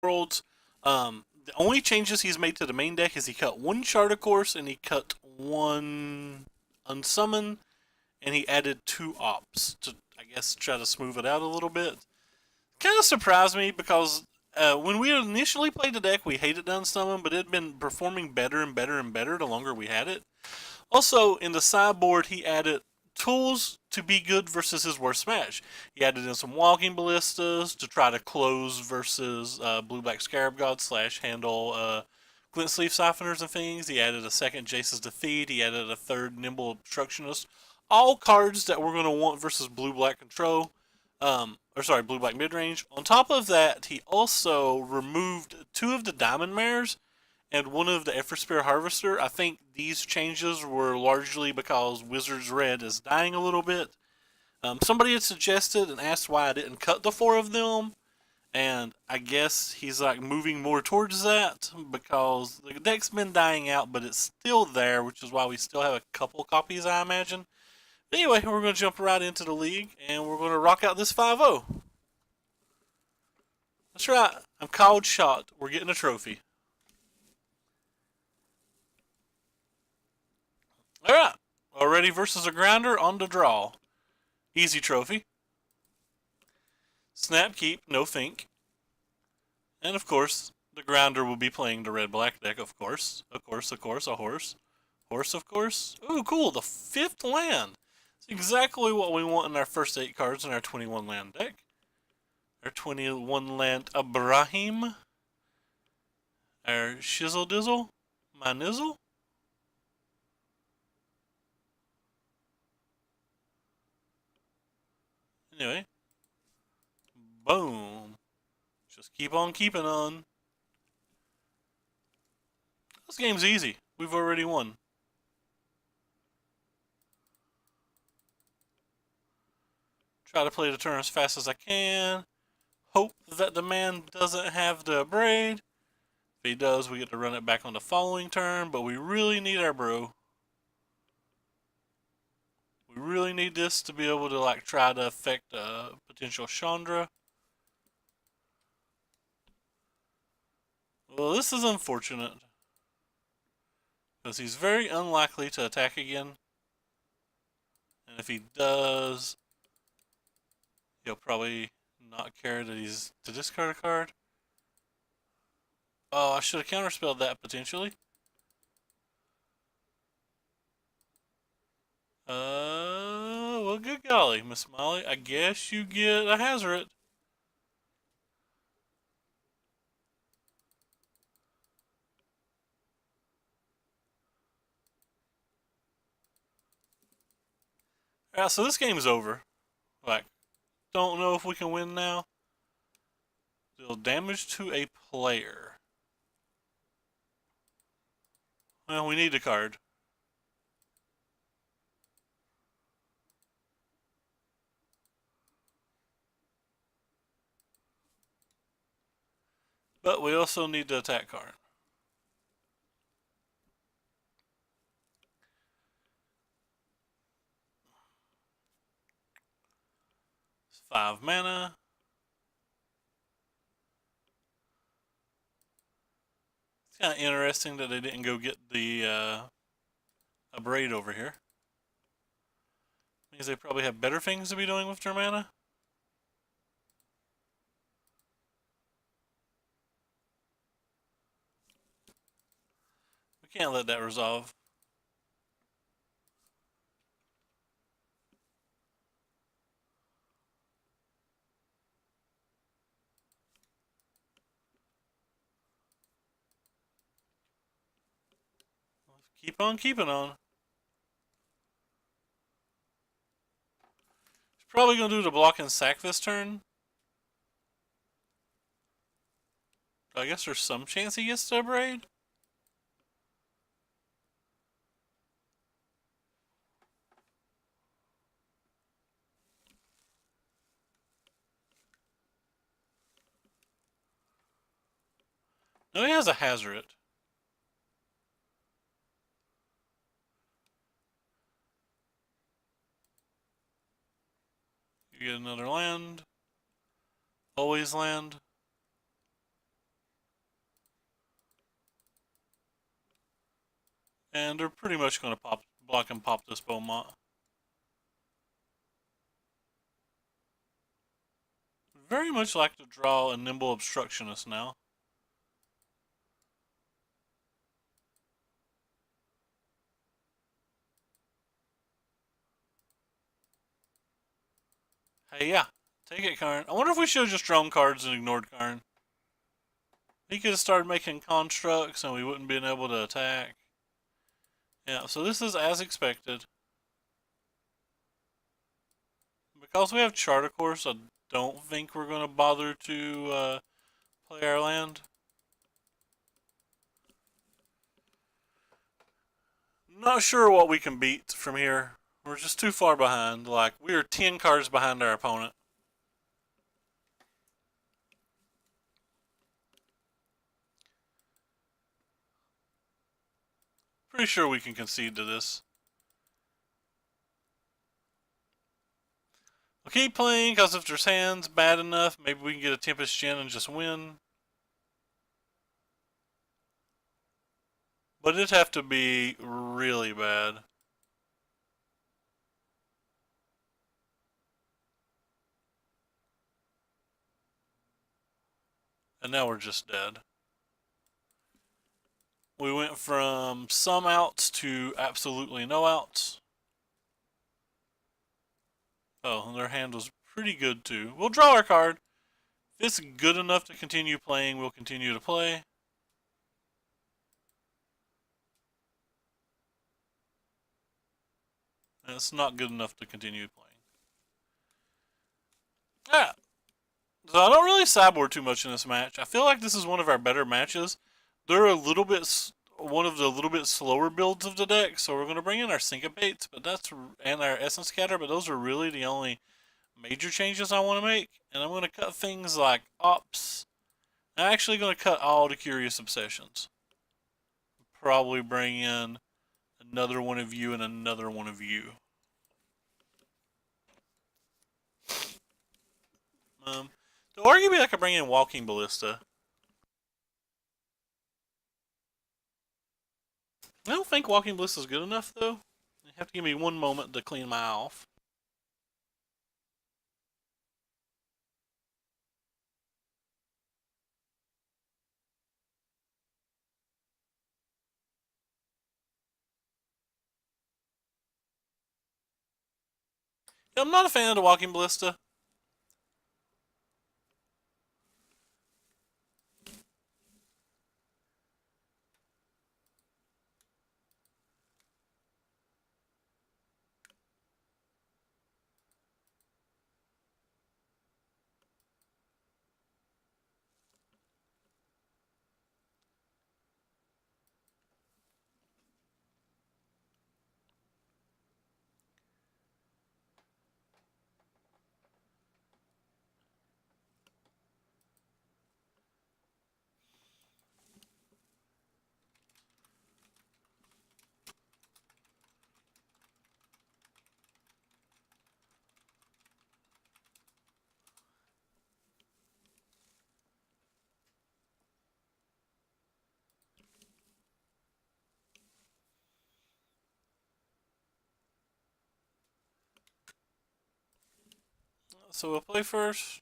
Worlds. The only changes he's made to the main deck is he cut one Shard of Course and he cut one Unsummon, and he added two Ops to, I guess, try to smooth it out a little bit. Kind of surprised me because when we initially played the deck, we hated Unsummon, but it had been performing better and better and better the longer we had it. Also, in the sideboard, he added tools to be good versus his worst match. He added in some Walking Ballistas to try to close versus Blue-Black Scarab God / handle Glint Sleeve Siphoner's and things. He added a second Jace's Defeat. He added a third Nimble Obstructionist. All cards that we're going to want versus Blue-Black Control. Blue-Black Midrange. On top of that, he also removed two of the Diamond Mares and one of the Eversphere Harvester. I think these changes were largely because Wizards Red is dying a little bit. Somebody had suggested and asked why I didn't cut the four of them, and I guess he's like moving more towards that because the deck's been dying out, but it's still there, which is why we still have a couple copies, I imagine. But anyway, we're going to jump right into the league, and we're going to rock out this 5-0. That's right, I'm called shot. We're getting a trophy. Alright, already versus a grinder on the draw. Easy trophy. Snap Keep, no think. And of course, the grinder will be playing the red-black deck, of course. A horse. Horse, of course. Ooh, cool, the 5th land. It's exactly what we want in our first 8 cards in our 21 land deck. Our 21 land Abraham. Our Shizzle Dizzle. My Nizzle. Anyway. Boom. Just keep on keeping on. This game's easy. We've already won. Try to play the turn as fast as I can. Hope that the man doesn't have the braid. If he does, we get to run it back on the following turn, but we really need our bro. We really need this to be able to like try to affect a potential Chandra. Well, this is unfortunate because he's very unlikely to attack again. And if he does, he'll probably not care that he's to discard a card. Oh, I should have counterspelled that potentially. Well, good golly, Miss Molly. I guess you get a Hazoret. Alright, so this game's over. Like, don't know if we can win now. Deal damage to a player. Well, we need a card. But we also need the attack card. It's 5 mana. It's kind of interesting that they didn't go get the a braid over here. Means they probably have better things to be doing with their mana. We can't let that resolve. Keep on keeping on. He's probably going to do the block and sack this turn. I guess there's some chance he gets to braid. No, he has a Hazoret. You get another land. Always land. And they're pretty much going to block and pop this Beaumont. Very much like to draw a Nimble Obstructionist now. Hey, yeah. Take it, Karn. I wonder if we should have just drawn cards and ignored Karn. He could have started making constructs and we wouldn't been able to attack. Yeah, so this is as expected. Because we have Charter Course, I don't think we're going to bother to play our land. Not sure what we can beat from here. We're just too far behind. Like, we are 10 cards behind our opponent. Pretty sure we can concede to this. We'll keep playing, because if there's hands bad enough, maybe we can get a Tempest Djinn and just win. But it'd have to be really bad. And now we're just dead. We went from some outs to absolutely no outs. Oh, and their hand was pretty good too. We'll draw our card. If it's good enough to continue playing, we'll continue to play. And it's not good enough to continue playing. Yeah. So I don't really sideboard too much in this match. I feel like this is one of our better matches. They're a little bit one of the little bit slower builds of the deck, so we're going to bring in our Syncopates, and our Essence Scatter, but those are really the only major changes I want to make. And I'm going to cut things like Ops. I'm actually going to cut all the Curious Obsessions. Probably bring in another one of you and another one of you. So arguably I could bring in Walking Ballista. I don't think Walking Ballista is good enough though. You have to give me one moment to clean my eye off. Yeah, I'm not a fan of the Walking Ballista. So we'll play first.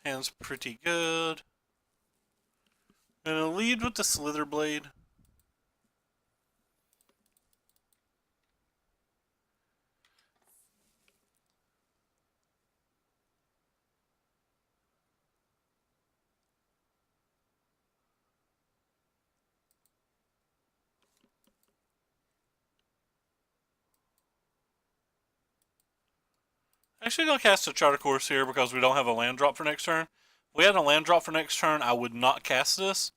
Hand's pretty good. Gonna lead with the Slither Blade. Actually gonna cast a Charter Course here because we don't have a land drop for next turn. If we had a land drop for next turn, I would not cast this.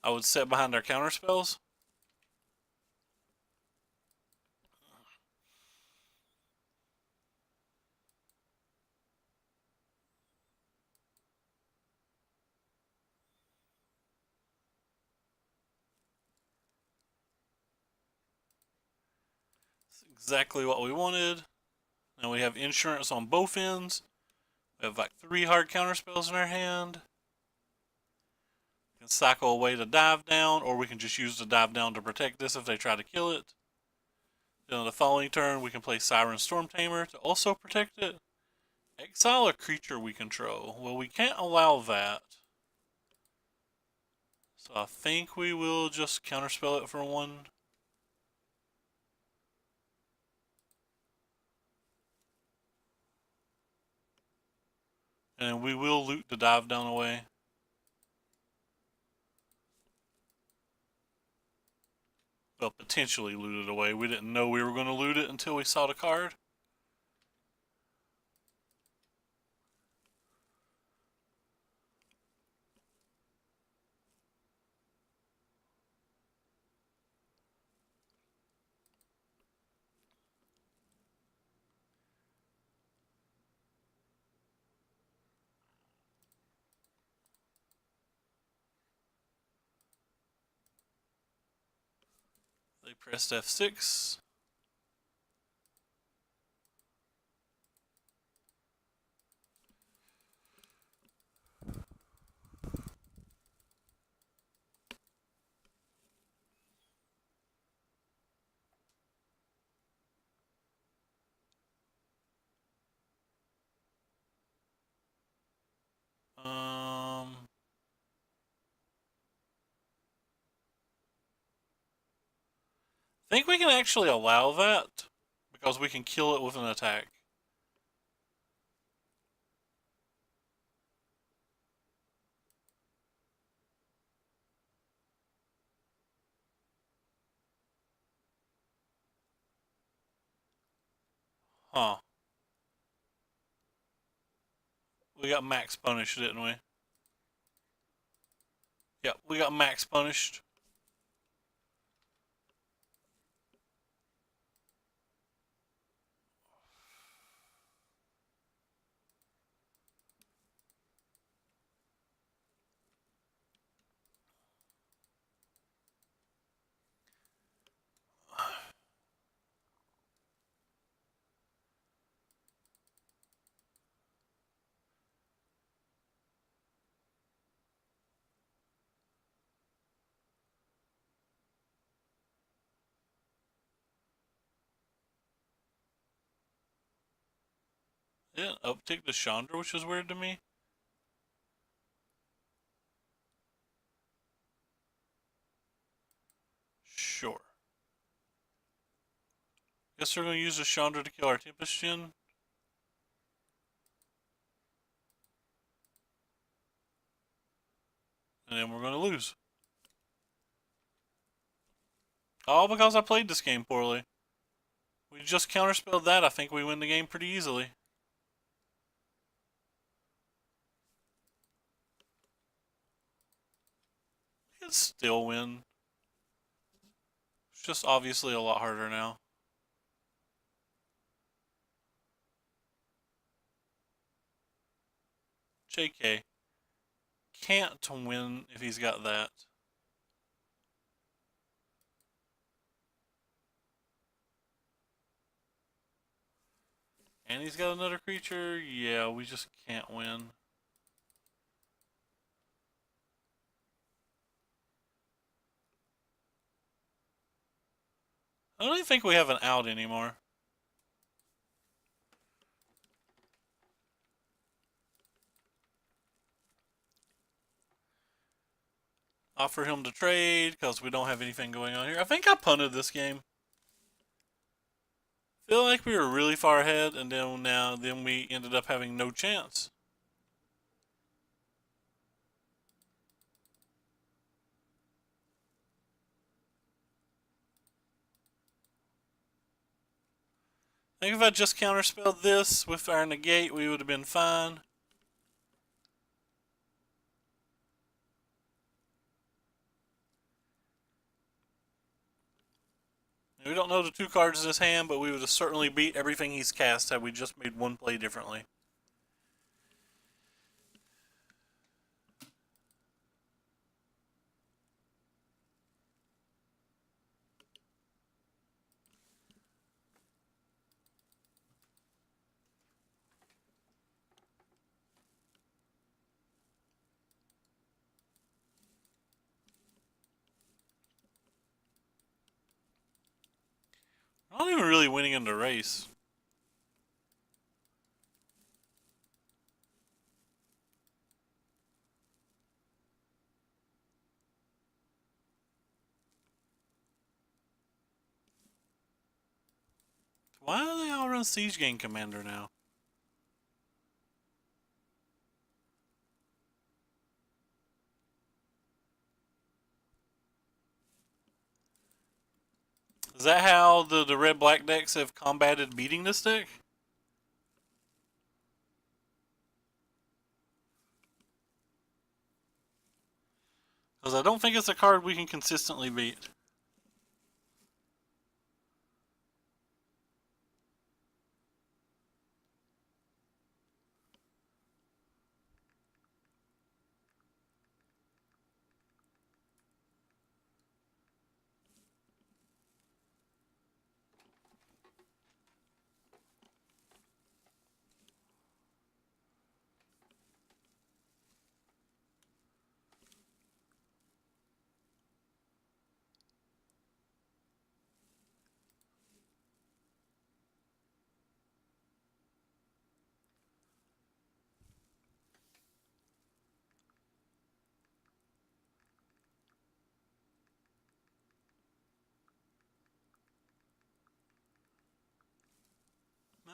I would set behind our counter spells. That's exactly what we wanted. Now we have insurance on both ends. We have like 3 hard counter spells in our hand. cycle away to dive down, or we can just use the dive down to protect this if they try to kill it. Then on the following turn, we can play Siren Stormtamer to also protect it. Exile a creature we control. Well, we can't allow that. So I think we will just counterspell it for 1. And we will loot the dive down away. Well, potentially loot it away. We didn't know we were going to loot it until we saw the card. They pressed F6. I think we can actually allow that because we can kill it with an attack. Huh. We got max punished, didn't we? Yep, we got max punished. Yeah, uptick to Chandra, which is weird to me. Sure. Guess we're going to use the Chandra to kill our Tempest Gen. And then we're going to lose. All because I played this game poorly. We just counterspelled that. I think we win the game pretty easily. We can still win. It's just obviously a lot harder now. JK. Can't win if he's got that. And he's got another creature. Yeah, we just can't win. I don't even think we have an out anymore. Offer him to trade because we don't have anything going on here. I think I punted this game. Feel like we were really far ahead, and then we ended up having no chance. I think if I just counterspelled this with our negate, we would have been fine. We don't know the 2 cards in his hand, but we would have certainly beat everything he's cast had we just made one play differently. really winning in the race. Why do they all run Siege Gang Commander now? Is that how the red-black decks have combated beating this deck? Because I don't think it's a card we can consistently beat.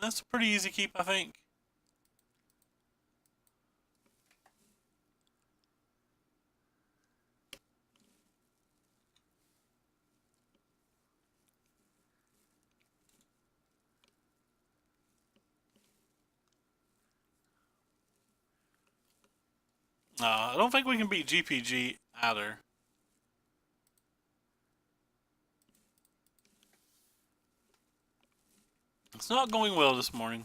That's a pretty easy keep, I think. I don't think we can beat GPG either. It's not going well this morning.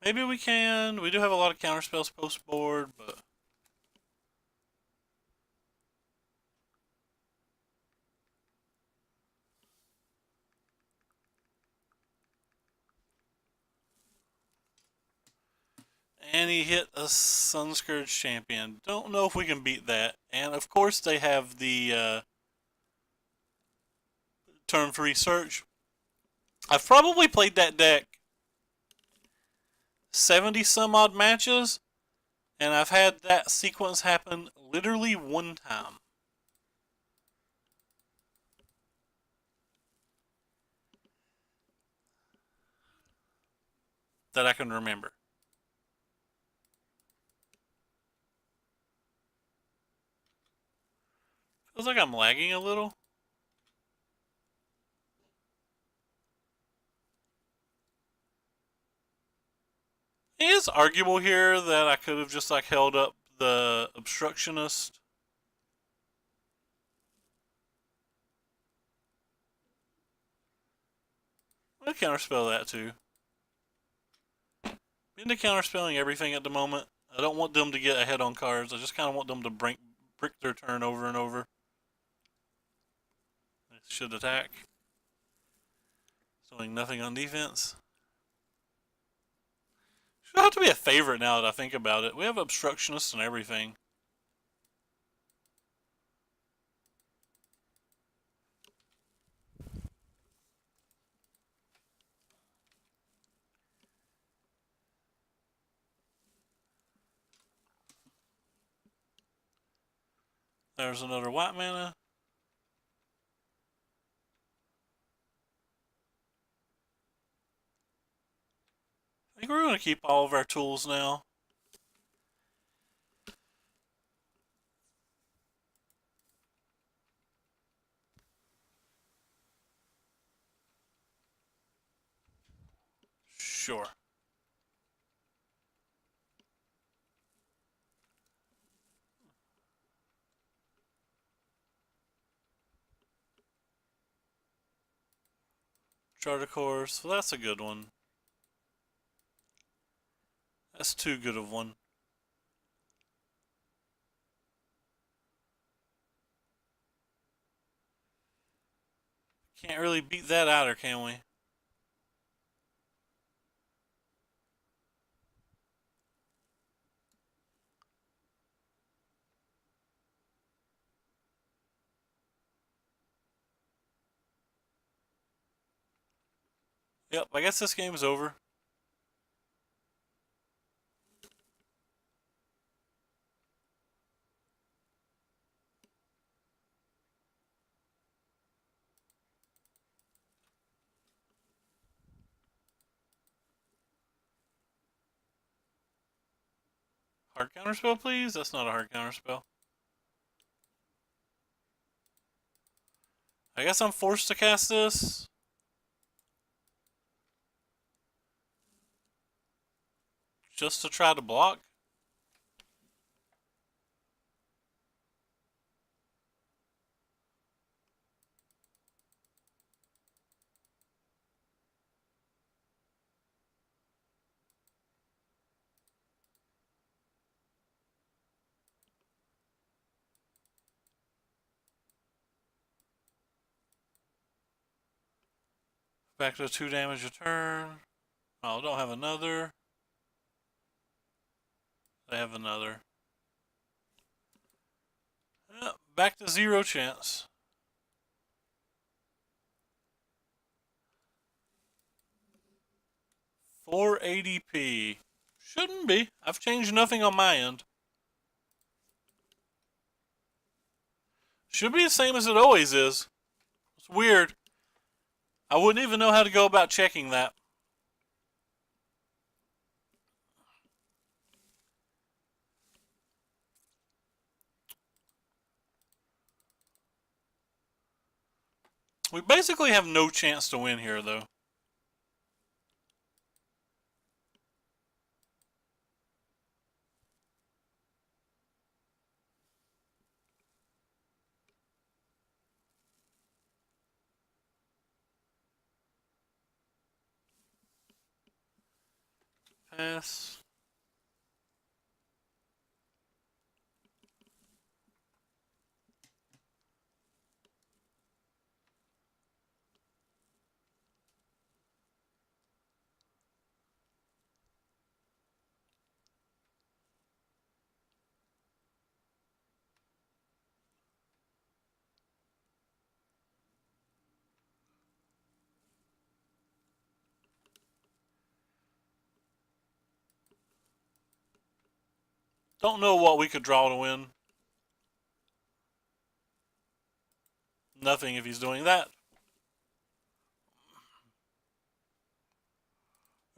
Maybe we can. We do have a lot of counterspells post board, but and he hit a Sunscourge Champion. Don't know if we can beat that. And of course they have the turn free search. I've probably played that deck 70 some odd matches, and I've had that sequence happen literally one time. That I can remember. Feels like I'm lagging a little. It is arguable here that I could have just like held up the obstructionist. I'll counterspell that too. I'm into counterspelling everything at the moment. I don't want them to get ahead on cards. I just kind of want them to brick their turn over and over. They should attack. Doing nothing on defense. Should have to be a favorite now that I think about it. We have obstructionists and everything. There's another white mana. I think we're going to keep all of our tools now. Sure. Charter Course, so that's a good one. That's too good of one. Can't really beat that either, can we? Yep, I guess this game's over. Hard counterspell, please? That's not a hard counterspell. I guess I'm forced to cast this. Just to try to block. Back to 2 damage a turn. Oh, don't have another. They have another. Yep, back to 0 chance. 480p. Shouldn't be. I've changed nothing on my end. Should be the same as it always is. It's weird. I wouldn't even know how to go about checking that. We basically have no chance to win here, though. Pass. Don't know what we could draw to win. Nothing if he's doing that.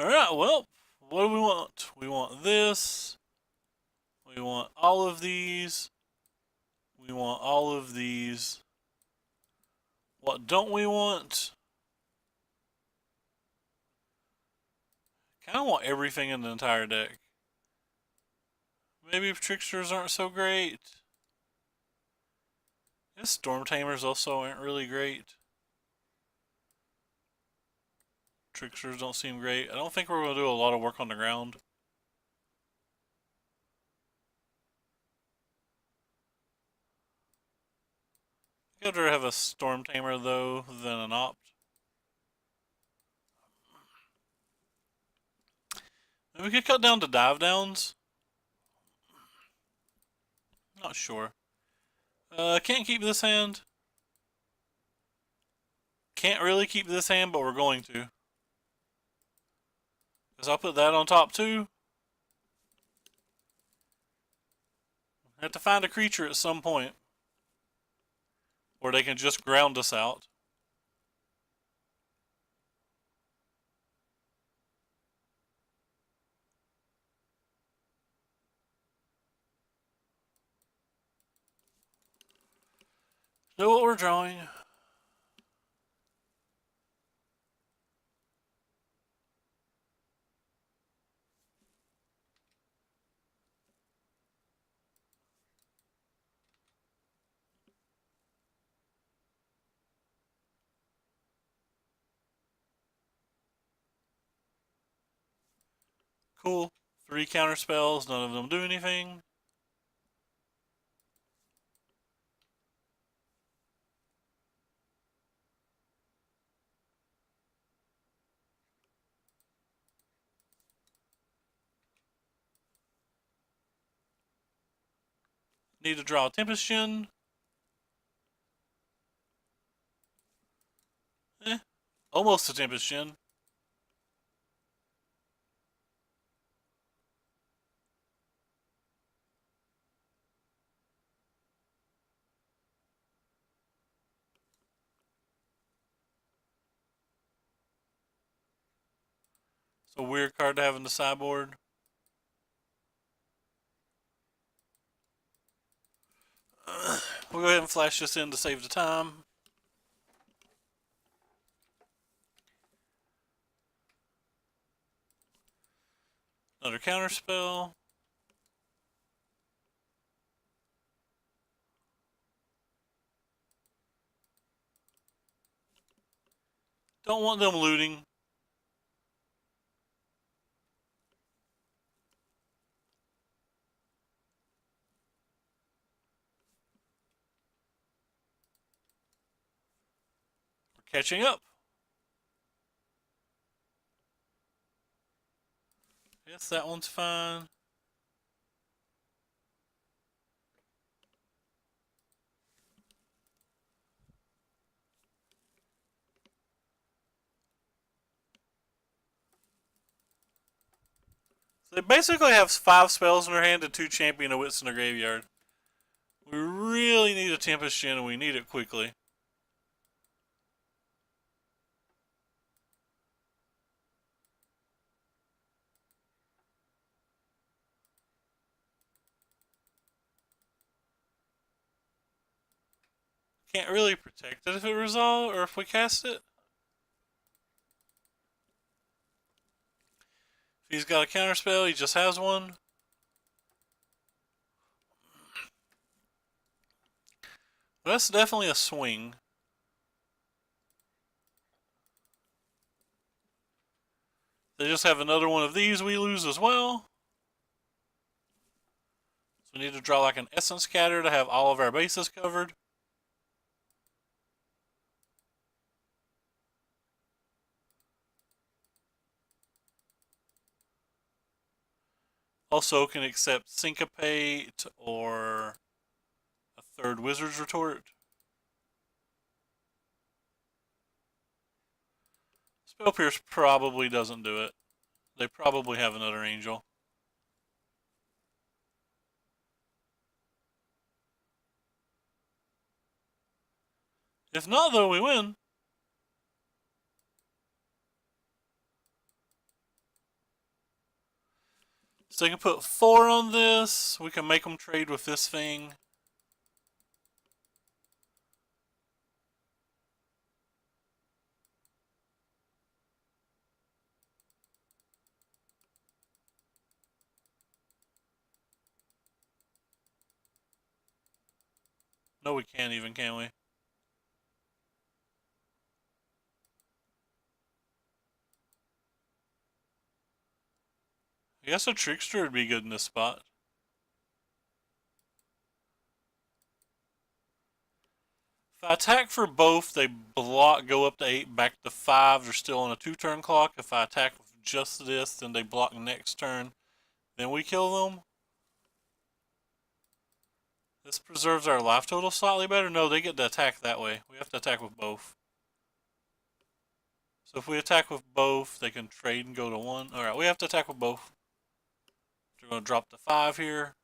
Alright, well, what do we want? We want this. We want all of these. We want all of these. What don't we want? Kind of want everything in the entire deck. Maybe if Tricksters aren't so great. Yes, Storm Tamers also aren't really great. Tricksters don't seem great. I don't think we're going to do a lot of work on the ground. I'd rather have a Storm Tamer, though, than an Opt. Maybe we could cut down to dive downs. Not sure. Can't keep this hand. Can't really keep this hand, but we're going to. Because I'll put that on top too. Have to find a creature at some point. Or they can just ground us out. Know what we're drawing. Cool. 3 counter spells, none of them do anything. Need to draw a Tempest Gen. Almost a Tempest Gen. It's a weird card to have in the sideboard. We'll go ahead and flash this in to save the time. Another counter spell. Don't want them looting. We're catching up. Yes, that one's fine. So they basically have 5 spells in their hand and 2 Champion of Wits in their graveyard. We really need a Tempest Gen and we need it quickly. Can't really protect it if it resolves or if we cast it. If he's got a counter spell, he just has one. That's definitely a swing. They just have another one of these, we lose as well. So we need to draw like an Essence Scatter to have all of our bases covered. Also can accept Syncopate or a third Wizard's Retort. Spell Pierce probably doesn't do it. They probably have another Angel. If not, though, we win. So they can put 4 on this. We can make them trade with this thing. No, we can't even, can we? I guess a Trickster would be good in this spot. If I attack for both, they block, go up to 8, back to 5. They're still on a 2-turn clock. If I attack with just this, then they block next turn. Then we kill them. This preserves our life total slightly better. No, they get to attack that way. We have to attack with both. So if we attack with both, they can trade and go to 1. Alright, we have to attack with both. They're going to drop to 5 here.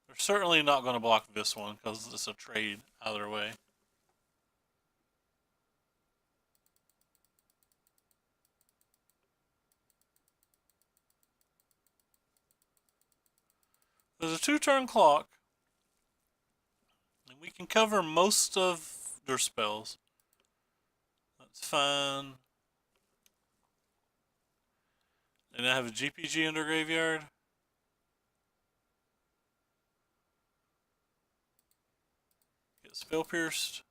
They're certainly not going to block this one because it's a trade either way. There's a 2-turn clock, and we can cover most of their spells. That's fine. They now have a GPG in their graveyard. Get Spell Pierced.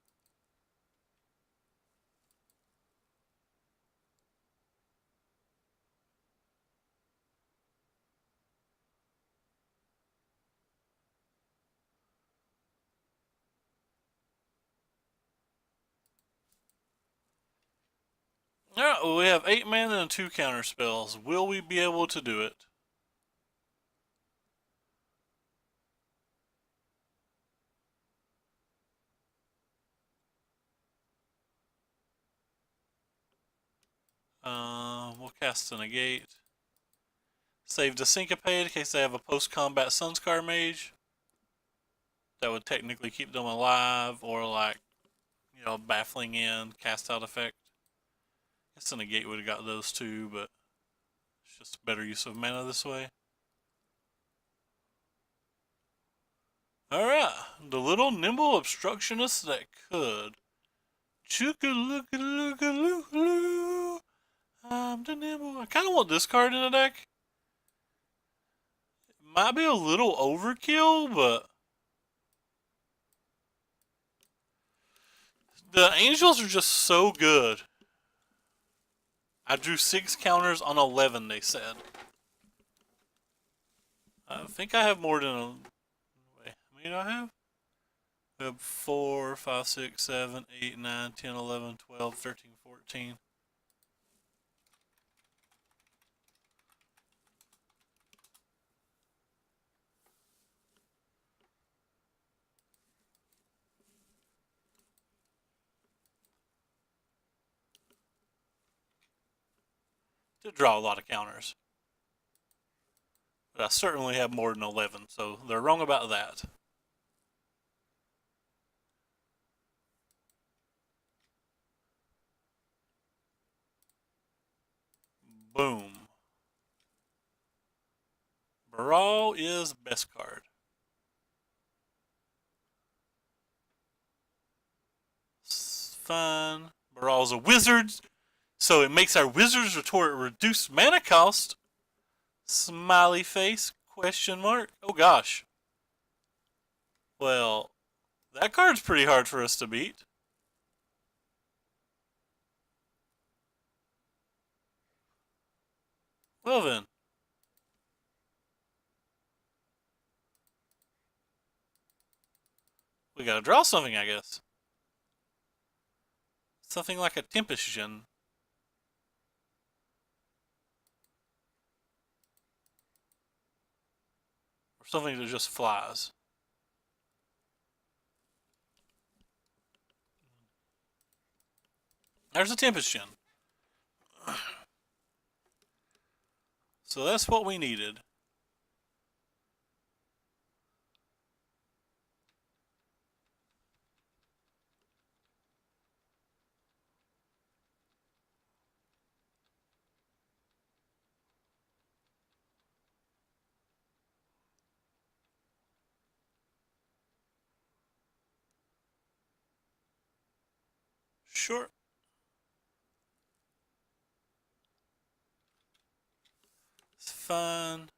Alright, well, we have 8 mana and 2 counter spells. Will we be able to do it? We'll cast a negate. Save the Syncopate in case they have a post-combat Sunscar Mage. That would technically keep them alive, or like, you know, Baffling in, cast out effect. I guess the negate would have got those two, but it's just better use of mana this way. Alright, the little nimble obstructionist that could. Chooka-looka-looka-loo-loo. I'm the nimble. I kind of want this card in the deck. It might be a little overkill, but the angels are just so good. I drew 6 counters on 11, they said. I think I have more than a... Wait, how many do I have? We have 4, 5, 6, 7, 8, 9, 10, 11, 12, 13, 14. To draw a lot of counters. But I certainly have more than 11, so they're wrong about that. Boom. Baral is best card. It's fine. Baral's a wizard, so it makes our Wizard's Retort reduce mana cost. Smiley face, question mark. Oh gosh. Well, that card's pretty hard for us to beat. Well then. We gotta draw something, I guess. Something like a Tempestion. Or something that just flies. There's a Tempestion. So that's what we needed. Sure. It's fine.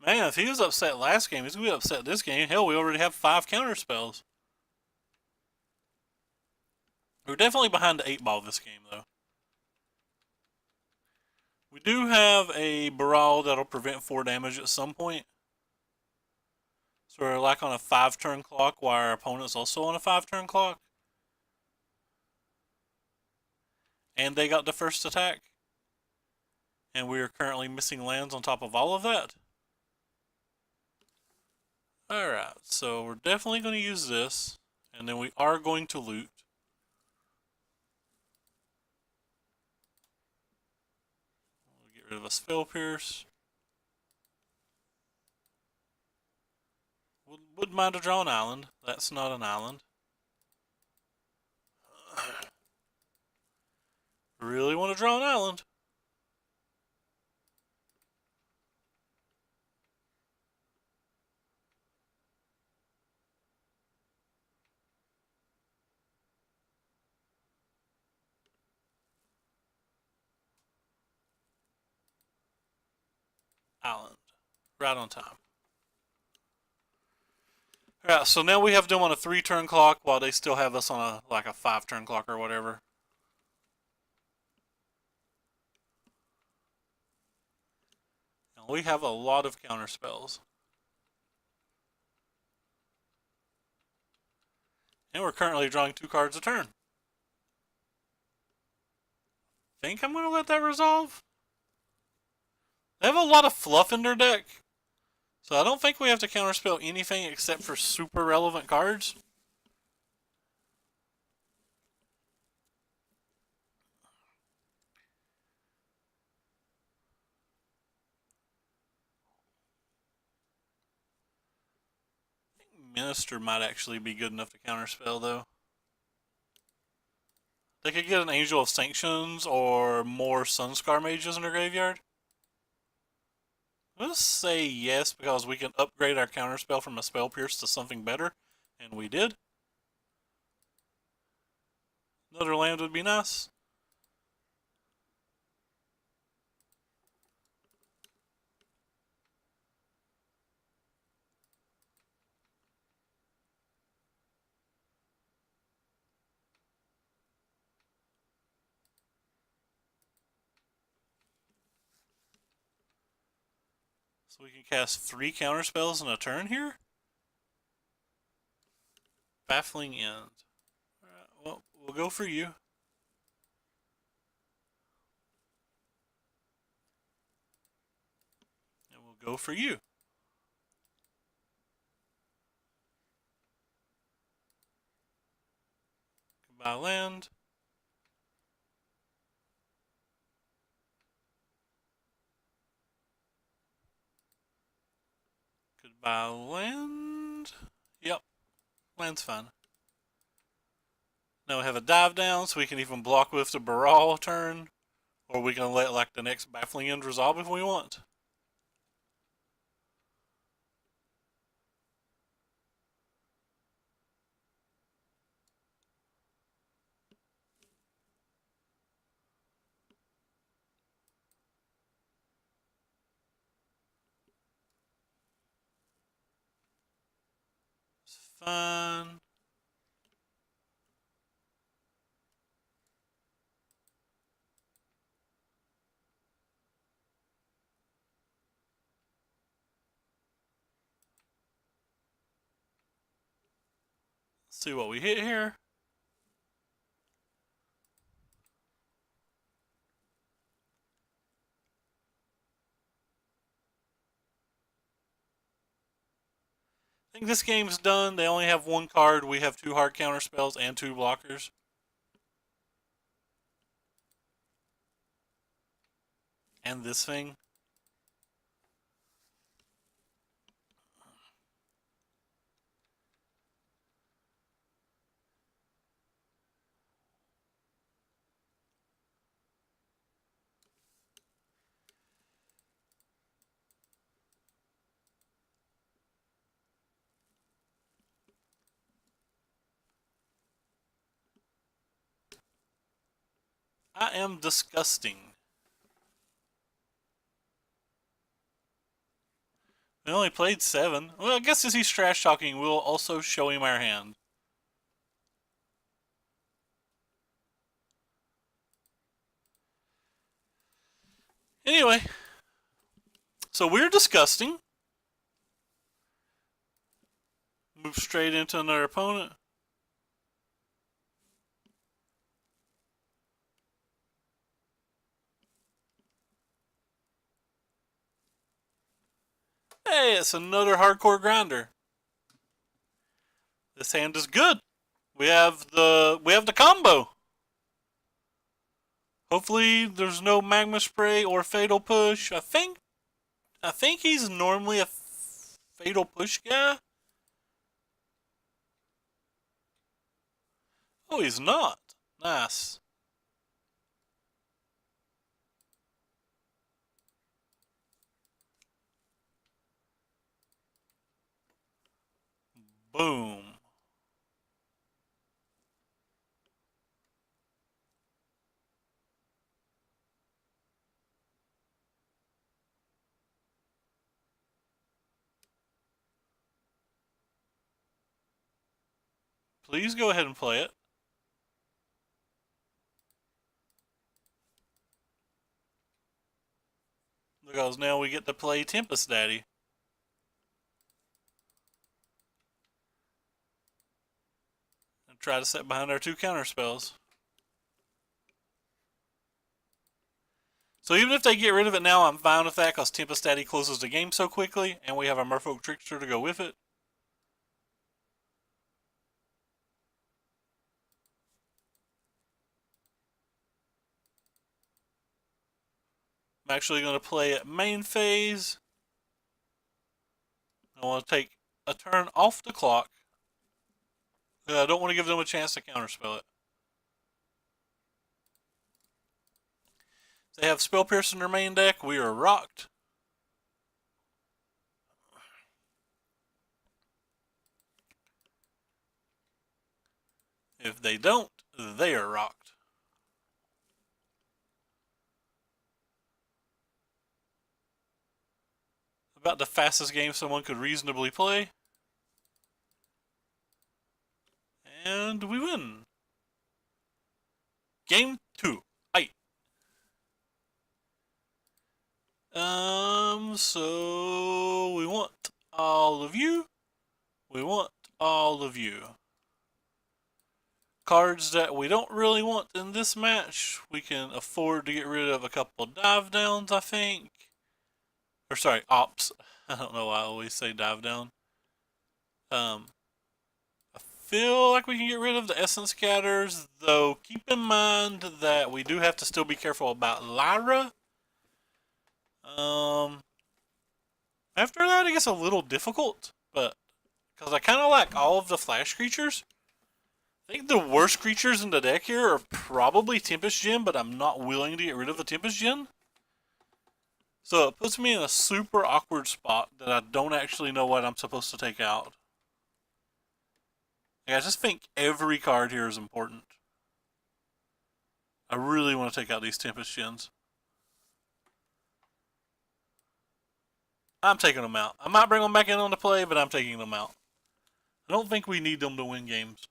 Man, if he was upset last game, he's going to be upset this game. Hell, we already have 5 counter spells. We're definitely behind the 8 ball this game, though. We do have a Baral that'll prevent 4 damage at some point. So we're like on a 5-turn clock, while our opponent's also on a 5-turn clock. And they got the first attack. And we are currently missing lands on top of all of that. Alright, so we're definitely going to use this. And then we are going to loot. We'll get rid of a Spell Pierce. Wouldn't mind to draw an island. That's not an island. Really want to draw an island. Island. Right on time. Alright, so now we have them on a 3-turn clock while they still have us on a 5-turn clock or whatever. We have a lot of counter spells. And we're currently drawing 2 cards a turn. Think I'm going to let that resolve? They have a lot of fluff in their deck. So I don't think we have to counterspell anything except for super relevant cards. I think Minister might actually be good enough to counterspell, though. They could get an Angel of Sanctions or more Sunscar Mages in their graveyard. Let's say yes, because we can upgrade our counterspell from a Spell Pierce to something better, and we did. Another land would be nice. So we can cast 3 counterspells in a turn here? Baffling End. Alright, well, we'll go for you. And we'll go for you. Goodbye land. Goodbye land. Yep, land's fine. Now we have a dive down, so we can even block with the Baral turn, or we can let like the next Baffling End resolve if we want. It's fine. Let's see what we hit here. I think this game's done. They only have 1 card. We have 2 hard counter spells and 2 blockers. And this thing. I am disgusting. We only played 7. Well, I guess as he's trash talking, we'll also show him our hand. Anyway, so we're disgusting. Move straight into another opponent. Hey, it's another hardcore grinder. This hand is good. We have the combo. Hopefully there's no magma spray or fatal push. I think he's normally a fatal push guy. Oh, he's not. Nice. Boom. Please go ahead and play it. Because now we get to play Tempest Daddy. And try to set behind our 2 counter spells. So even if they get rid of it now, I'm fine with that because Tempest Daddy closes the game so quickly, and we have a Merfolk Trickster to go with it. I'm actually going to play at main phase. I want to take a turn off the clock. I don't want to give them a chance to counterspell it. They have Spell Pierce in their main deck. We are rocked. If they don't, they are rocked. About the fastest game someone could reasonably play. And we win. Game 2. Aight. So we want all of you. We want all of you. Cards that we don't really want in this match, we can afford to get rid of a couple dive downs, I think. Or sorry, ops. I don't know why I always say dive down. I feel like we can get rid of the Essence Scatters, though keep in mind that we do have to still be careful about Lyra. After that, it gets a little difficult, but because I kind of like all of the flash creatures. I think the worst creatures in the deck here are probably Tempest Gem, but I'm not willing to get rid of the Tempest Gem. So it puts me in a super awkward spot that I don't actually know what I'm supposed to take out. Like, I just think every card here is important. I really want to take out these Tempest Gems. I'm taking them out. I might bring them back in on the play, but I'm taking them out. I don't think we need them to win games.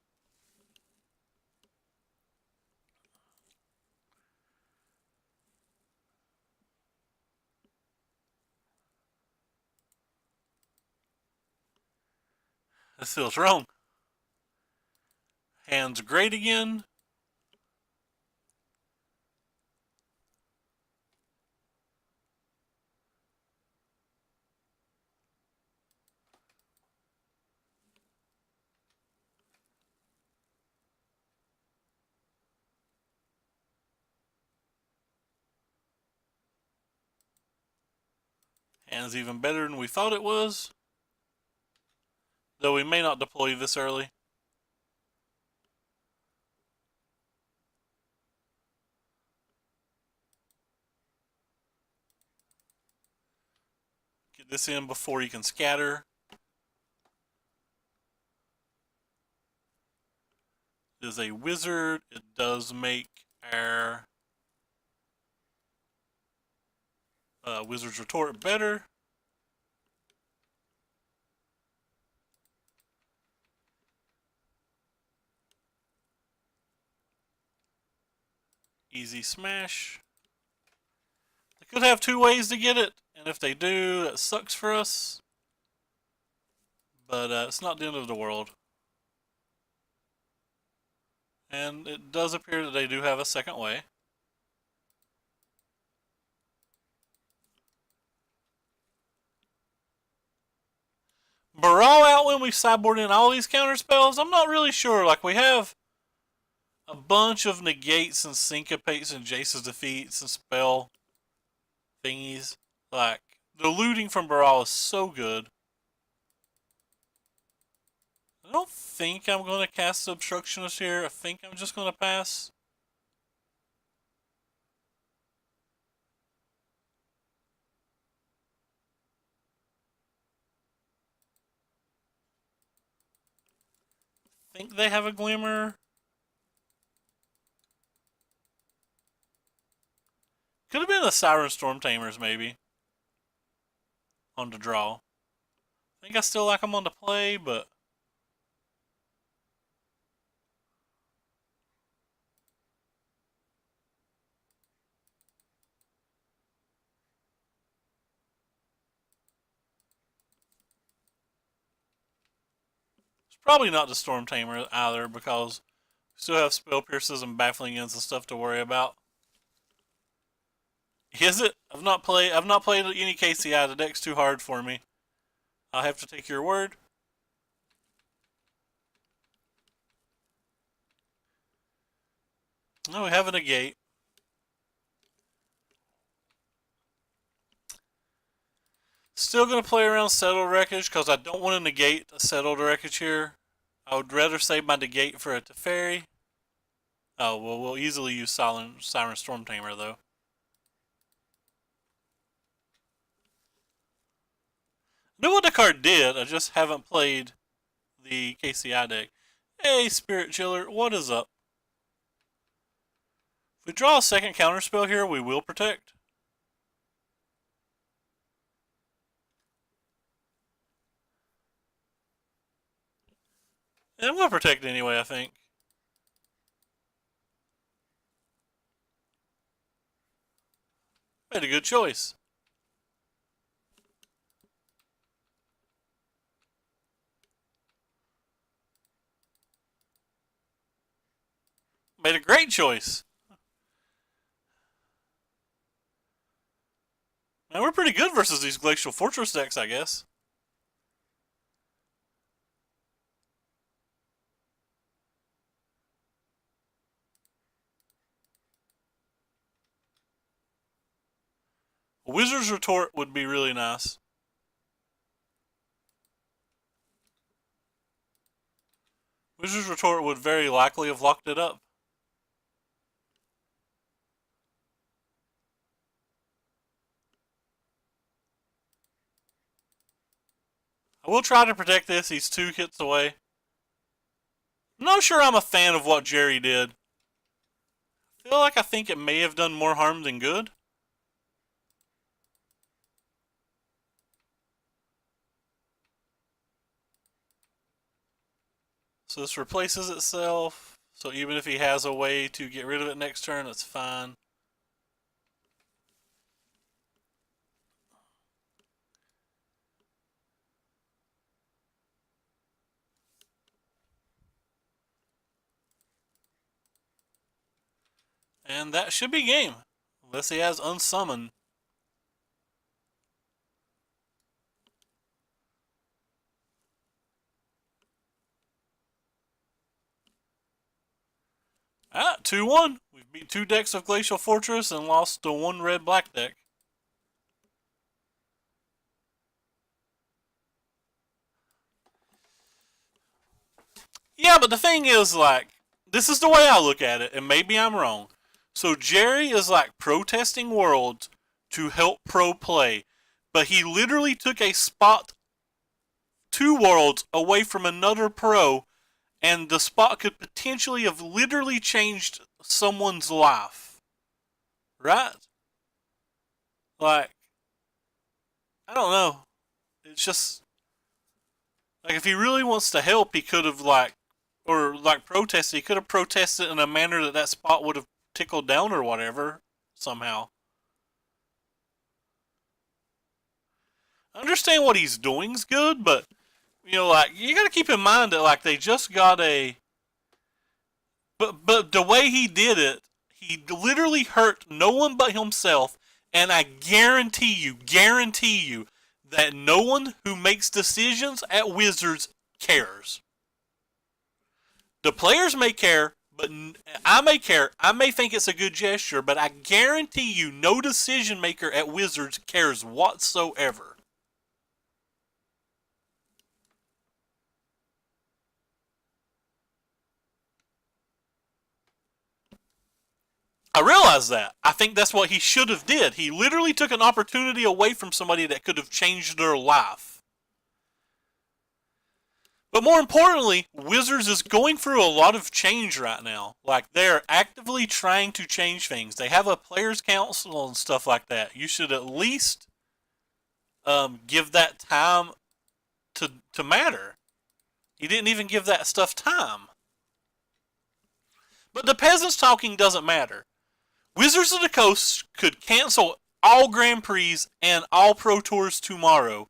This feels wrong. Hand's great again. Hand's even better than we thought it was. Though we may not deploy this early. Get this in before you can scatter. It is a wizard. It does make our Wizard's Retort better. Easy smash. They could have 2 ways to get it, and if they do, that sucks for us. But it's not the end of the world. And it does appear that they do have a second way. Baral out when we sideboard in all these counter spells? I'm not really sure. Like, we have a bunch of negates and syncopates and Jace's defeats and spell thingies. Like, the looting from Baral is so good. I don't think I'm going to cast the Obstructionist here. I think I'm just going to pass. I think they have a Glimmer. Could have been the Siren Storm Tamers, maybe. On the draw. I think I still like them on the play, but Probably not the Storm Tamer either, because we still have Spell Pierces and Baffling Ends and stuff to worry about. Is it? I've not played any KCI. The deck's too hard for me. I'll have to take your word. No, we have a negate. Still going to play around Settled Wreckage because I don't want to negate a Settled Wreckage here. I would rather save my negate for a Teferi. Oh, well, we'll easily use Siren Storm Tamer, though. I know what the card did, I just haven't played the KCI deck. Hey, Spirit Chiller, what is up? If we draw a second counterspell here, we will protect. And I'm going to protect anyway, I think. Made a good choice. Made a great choice. Man, we're pretty good versus these Glacial Fortress decks, I guess. A Wizard's Retort would be really nice. Wizard's Retort would very likely have locked it up. I will try to protect this. He's 2 hits away. I'm not sure I'm a fan of what Jerry did. I think it may have done more harm than good. So this replaces itself. So even if he has a way to get rid of it next turn, it's fine. And that should be game. Unless he has Unsummon. Ah, 2-1. We've beat 2 decks of Glacial Fortress and lost to 1 red-black deck. Yeah, but the thing is, like, this is the way I look at it, and maybe I'm wrong. So Jerry is like protesting Worlds to help pro play, but he literally took a spot 2 Worlds away from another pro, and the spot could potentially have literally changed someone's life. Right? Like, I don't know. It's just, like, if he really wants to help, he could have, protested. He could have protested in a manner that spot would have tickled down or whatever, somehow. I understand what he's doing's good, but, you gotta keep in mind that, they just got a... But the way he did it, he literally hurt no one but himself, and I guarantee you, that no one who makes decisions at Wizards cares. The players may care, but I may care. I may think it's a good gesture, but I guarantee you no decision maker at Wizards cares whatsoever. I realize that. I think that's what he should have did. He literally took an opportunity away from somebody that could have changed their life. But more importantly, Wizards is going through a lot of change right now. Like, they're actively trying to change things. They have a players' council and stuff like that. You should at least give that time to matter. He didn't even give that stuff time. But the peasants talking doesn't matter. Wizards of the Coast could cancel all Grand Prix and all Pro Tours tomorrow,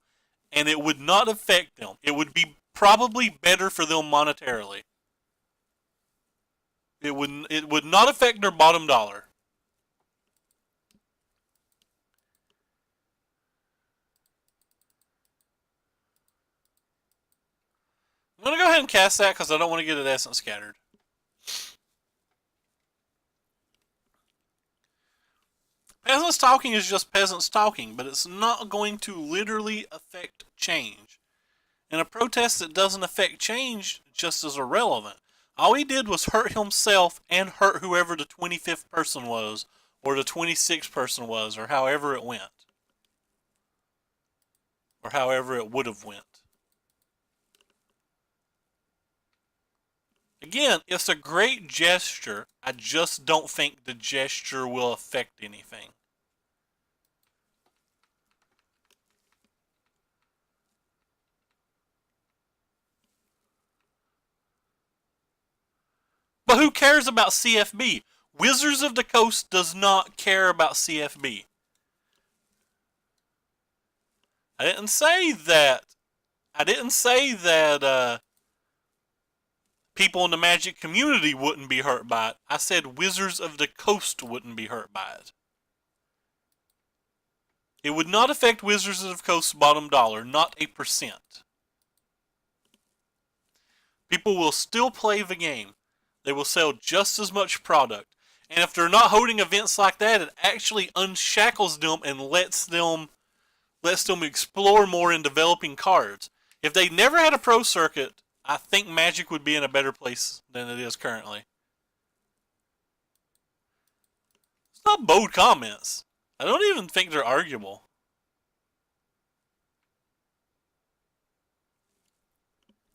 and it would not affect them. It would be probably better for them monetarily. It would not affect their bottom dollar. I'm going to go ahead and cast that because I don't want to get an essence scattered. Peasants talking is just peasants talking, but it's not going to literally affect change. And a protest that doesn't affect change just is irrelevant. All he did was hurt himself and hurt whoever the 25th person was, or the 26th person was, or however it went. Or however it would have went. Again, it's a great gesture. I just don't think the gesture will affect anything. But who cares about CFB? Wizards of the Coast does not care about CFB. I didn't say that. People in the Magic community wouldn't be hurt by it. I said Wizards of the Coast wouldn't be hurt by it. It would not affect Wizards of the Coast's bottom dollar, not a percent. People will still play the game. They will sell just as much product. And if they're not holding events like that, it actually unshackles them and lets them explore more in developing cards. If they never had a pro circuit, I think Magic would be in a better place than it is currently. It's not bold comments. I don't even think they're arguable.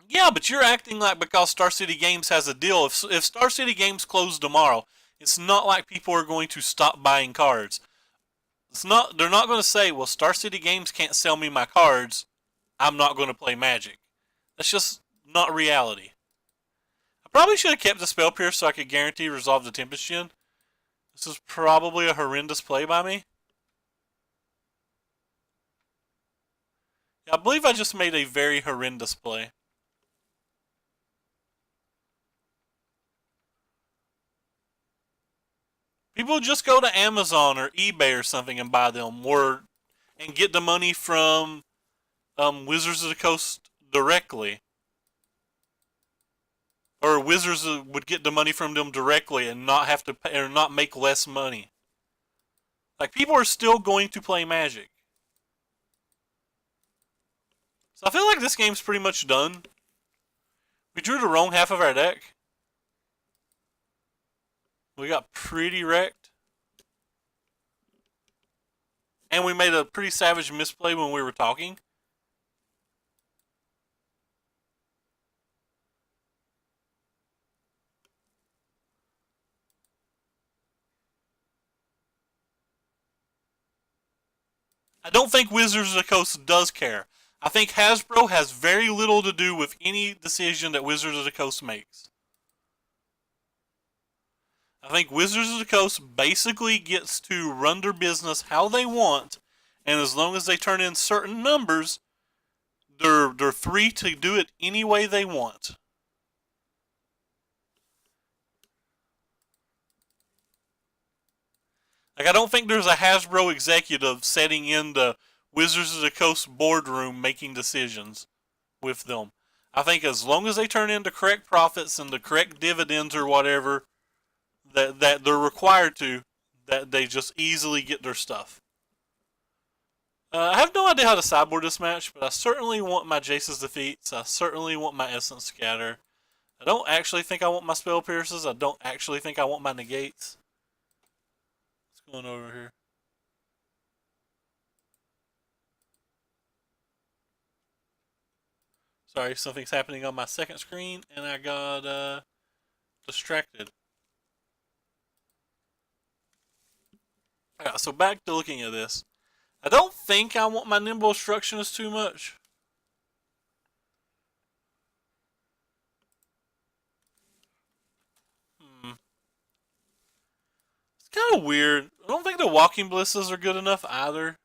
Yeah, but you're acting like because Star City Games has a deal. If Star City Games closed tomorrow, it's not like people are going to stop buying cards. They're not going to say, well, Star City Games can't sell me my cards. I'm not going to play Magic. That's just not reality. I probably should have kept the Spell Pierce so I could guarantee resolve the Tempest Gen. This is probably a horrendous play by me. Yeah, I believe I just made a very horrendous play. People just go to Amazon or eBay or something and buy them, and get the money from Wizards of the Coast directly. Or Wizards would get the money from them directly and not have to pay, or not make less money. Like, people are still going to play Magic. So I feel like this game's pretty much done. We drew the wrong half of our deck. We got pretty wrecked. And we made a pretty savage misplay when we were talking. I don't think Wizards of the Coast does care. I think Hasbro has very little to do with any decision that Wizards of the Coast makes. I think Wizards of the Coast basically gets to run their business how they want, and as long as they turn in certain numbers, they're free to do it any way they want. Like, I don't think there's a Hasbro executive sitting in the Wizards of the Coast boardroom making decisions with them. I think as long as they turn in the correct profits and the correct dividends or whatever that they're required to, that they just easily get their stuff. I have no idea how to sideboard this match, but I certainly want my Jace's Defeats. I certainly want my Essence Scatter. I don't actually think I want my Spell Pierces. I don't actually think I want my Negates. What's going over here? Sorry, something's happening on my second screen, and I got distracted. Alright, so back to looking at this. I don't think I want my Nimble Obstructionist too much. It's kind of weird. I don't think the Walking Blisses are good enough either.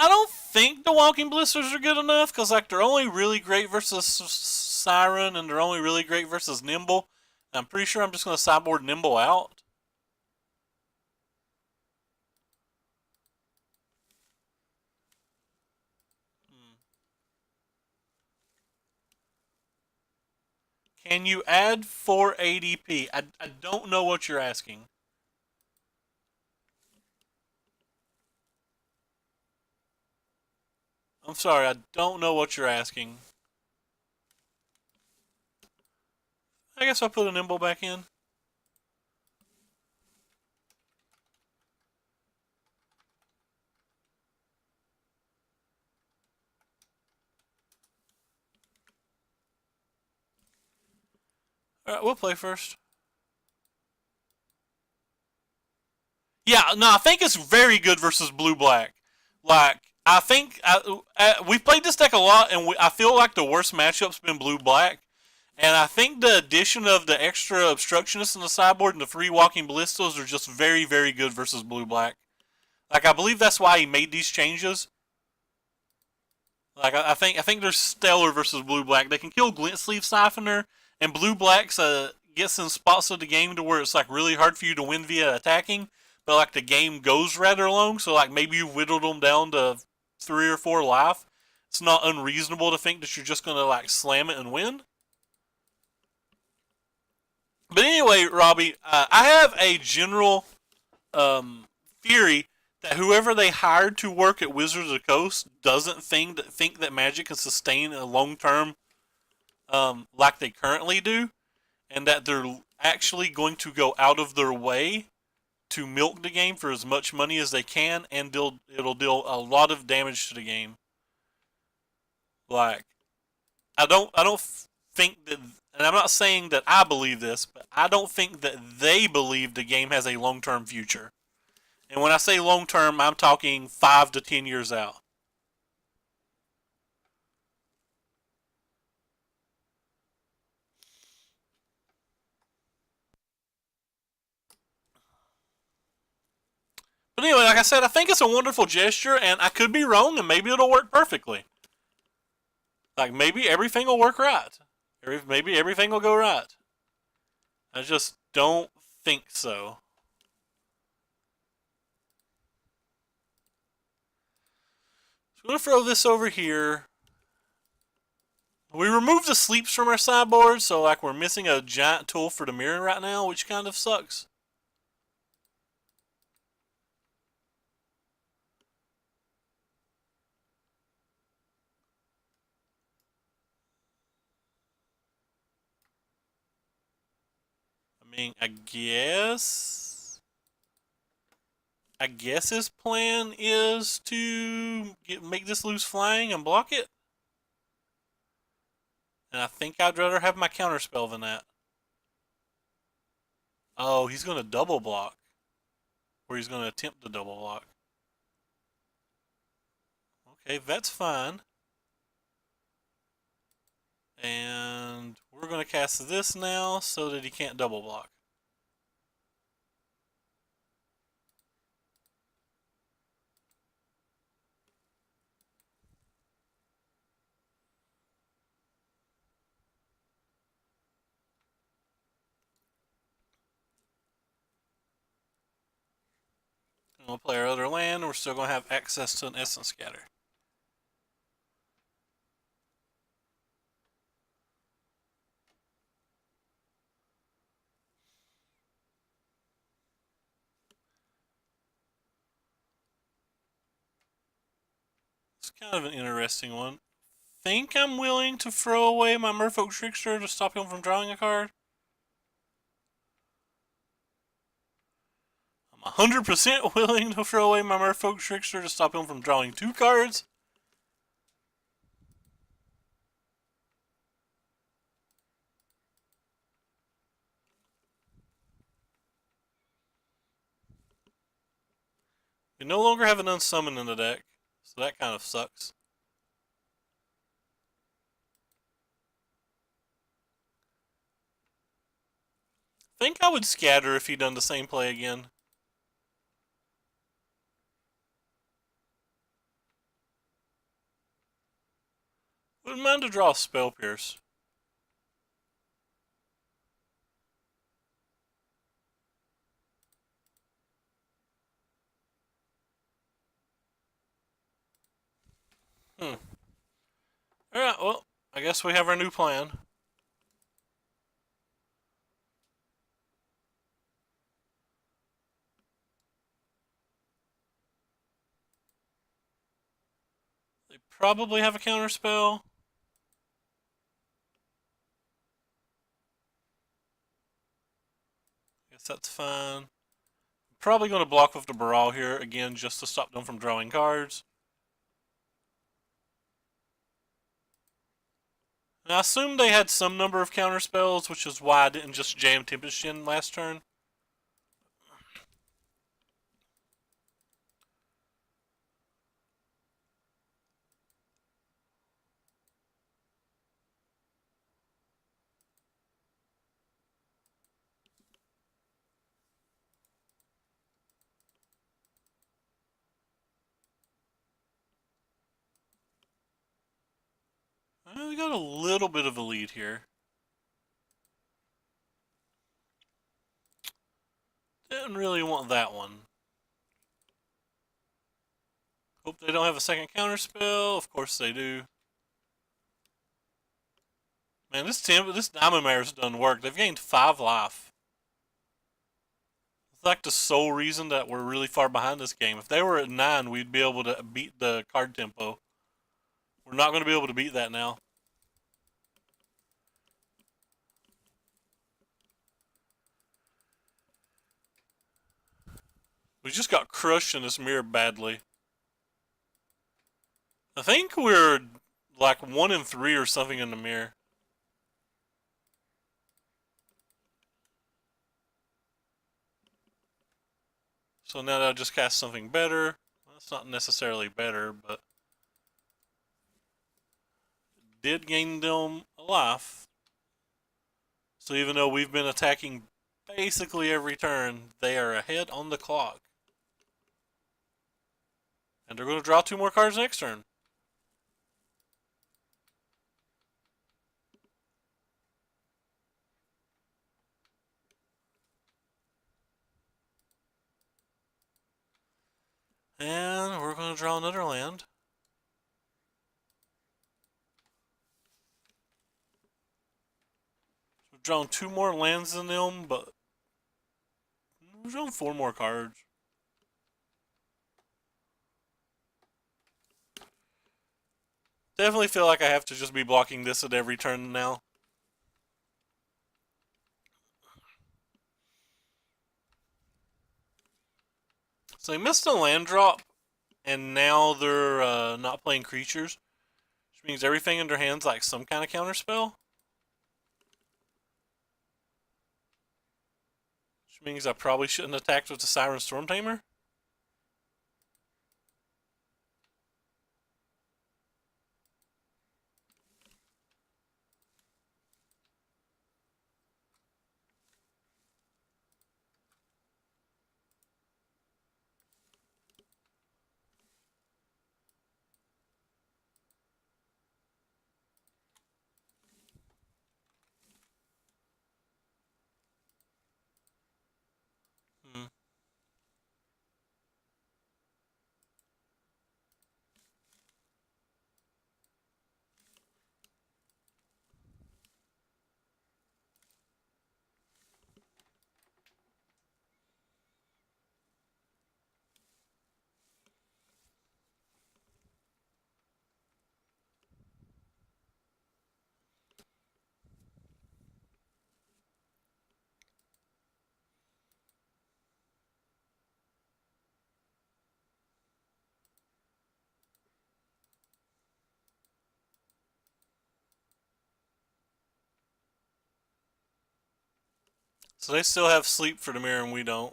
I don't think the walking blisters are good enough because like they're only really great versus Siren and they're only really great versus Nimble. I'm pretty sure I'm just gonna sideboard Nimble out. Can you add 4 ADP? I don't know what you're asking. I'm sorry, I don't know what you're asking. I guess I'll put a Nimble back in. Alright, we'll play first. Yeah, no, I think it's very good versus blue-black. Like, I think we've played this deck a lot, and I feel like the worst matchup's been blue-black. And I think the addition of the extra obstructionist in the sideboard and the free walking ballistas are just very, very good versus blue-black. Like, I believe that's why he made these changes. Like, I think they're stellar versus blue-black. They can kill Glint Sleeve Siphoner, and blue-black's gets in spots of the game to where it's like really hard for you to win via attacking. But like the game goes rather long, so like maybe you whittled them down to 3 or 4 life. It's not unreasonable to think that you're just gonna like slam it and win. But anyway, Robbie, I have a general theory that whoever they hired to work at Wizards of the Coast doesn't think that Magic can sustain a long term like they currently do, and that they're actually going to go out of their way to milk the game for as much money as they can, and it'll deal a lot of damage to the game. Like, I don't think that, and I'm not saying that I believe this, but I don't think that they believe the game has a long-term future. And when I say long-term, I'm talking 5 to 10 years out. But anyway, like I said, I think it's a wonderful gesture, and I could be wrong, and maybe it'll work perfectly. Like, maybe everything will work right. Maybe everything will go right. I just don't think so. So I'm going to throw this over here. We removed the sleeps from our sideboard, so like we're missing a giant tool for the mirror right now, which kind of sucks. I mean, I guess his plan is to make this loose flying and block it. And I think I'd rather have my counterspell than that. Oh, he's going to double block. Or he's going to attempt to double block. Okay, that's fine. And we're going to cast this now so that he can't double block. And we'll play our other land, and we're still going to have access to an Essence Scatter. It's kind of an interesting one. Think I'm willing to throw away my Merfolk Trickster to stop him from drawing a card? I'm 100% willing to throw away my Merfolk Trickster to stop him from drawing 2 cards. We no longer have an unsummon in the deck, so that kind of sucks. Think I would scatter if he'd done the same play again. Wouldn't mind to draw a Spell Pierce. Hmm. Alright, well, I guess we have our new plan. They probably have a counterspell. Guess that's fine. Probably going to block with the Baral here again just to stop them from drawing cards. And I assume they had some number of counterspells, which is why I didn't just jam Tempest in last turn. We got a little bit of a lead here. Didn't really want that one. Hope they don't have a second counterspell. Of course they do. Man, this Diamond Mare's done work. They've gained 5 life. It's like the sole reason that we're really far behind this game. If they were at 9, we'd be able to beat the card tempo. We're not going to be able to beat that now. We just got crushed in this mirror badly. I think we're like 1 in 3 or something in the mirror. So now that I just cast something better. Well, it's not necessarily better, but did gain them a life. So even though we've been attacking basically every turn, they are ahead on the clock. And they're going to draw 2 more cards next turn. And we're going to draw another land. We've drawn 2 more lands than them, but we've drawn 4 more cards. Definitely feel like I have to just be blocking this at every turn now. So they missed a land drop, and now they're not playing creatures, which means everything in their hands like some kind of counterspell. Which means I probably shouldn't attack with the Siren Stormtamer. Hmm. So they still have sleep for the mirror and we don't.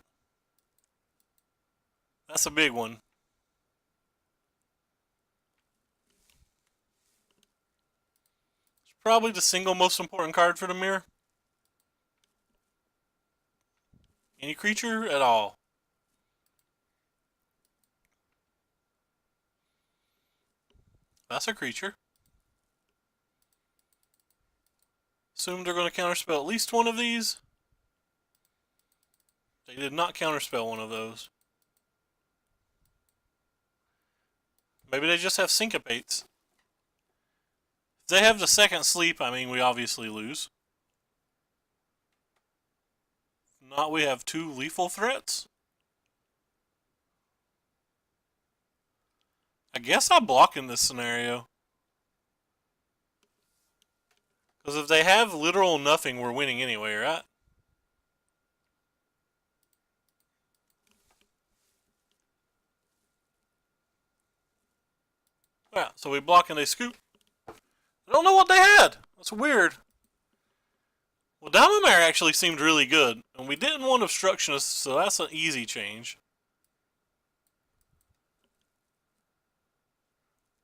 That's a big one. It's probably the single most important card for the mirror. Any creature at all. That's a creature. assume they're going to counterspell at least one of these. They did not counterspell one of those. Maybe they just have syncopates. If they have the second sleep, I mean, we obviously lose. If not, we have 2 lethal threats. I guess I block in this scenario. Because if they have literal nothing, we're winning anyway, right? Yeah, so we block and they scoop. I don't know what they had. That's weird. Well, Diamond Mare actually seemed really good. And we didn't want Obstructionist, so that's an easy change.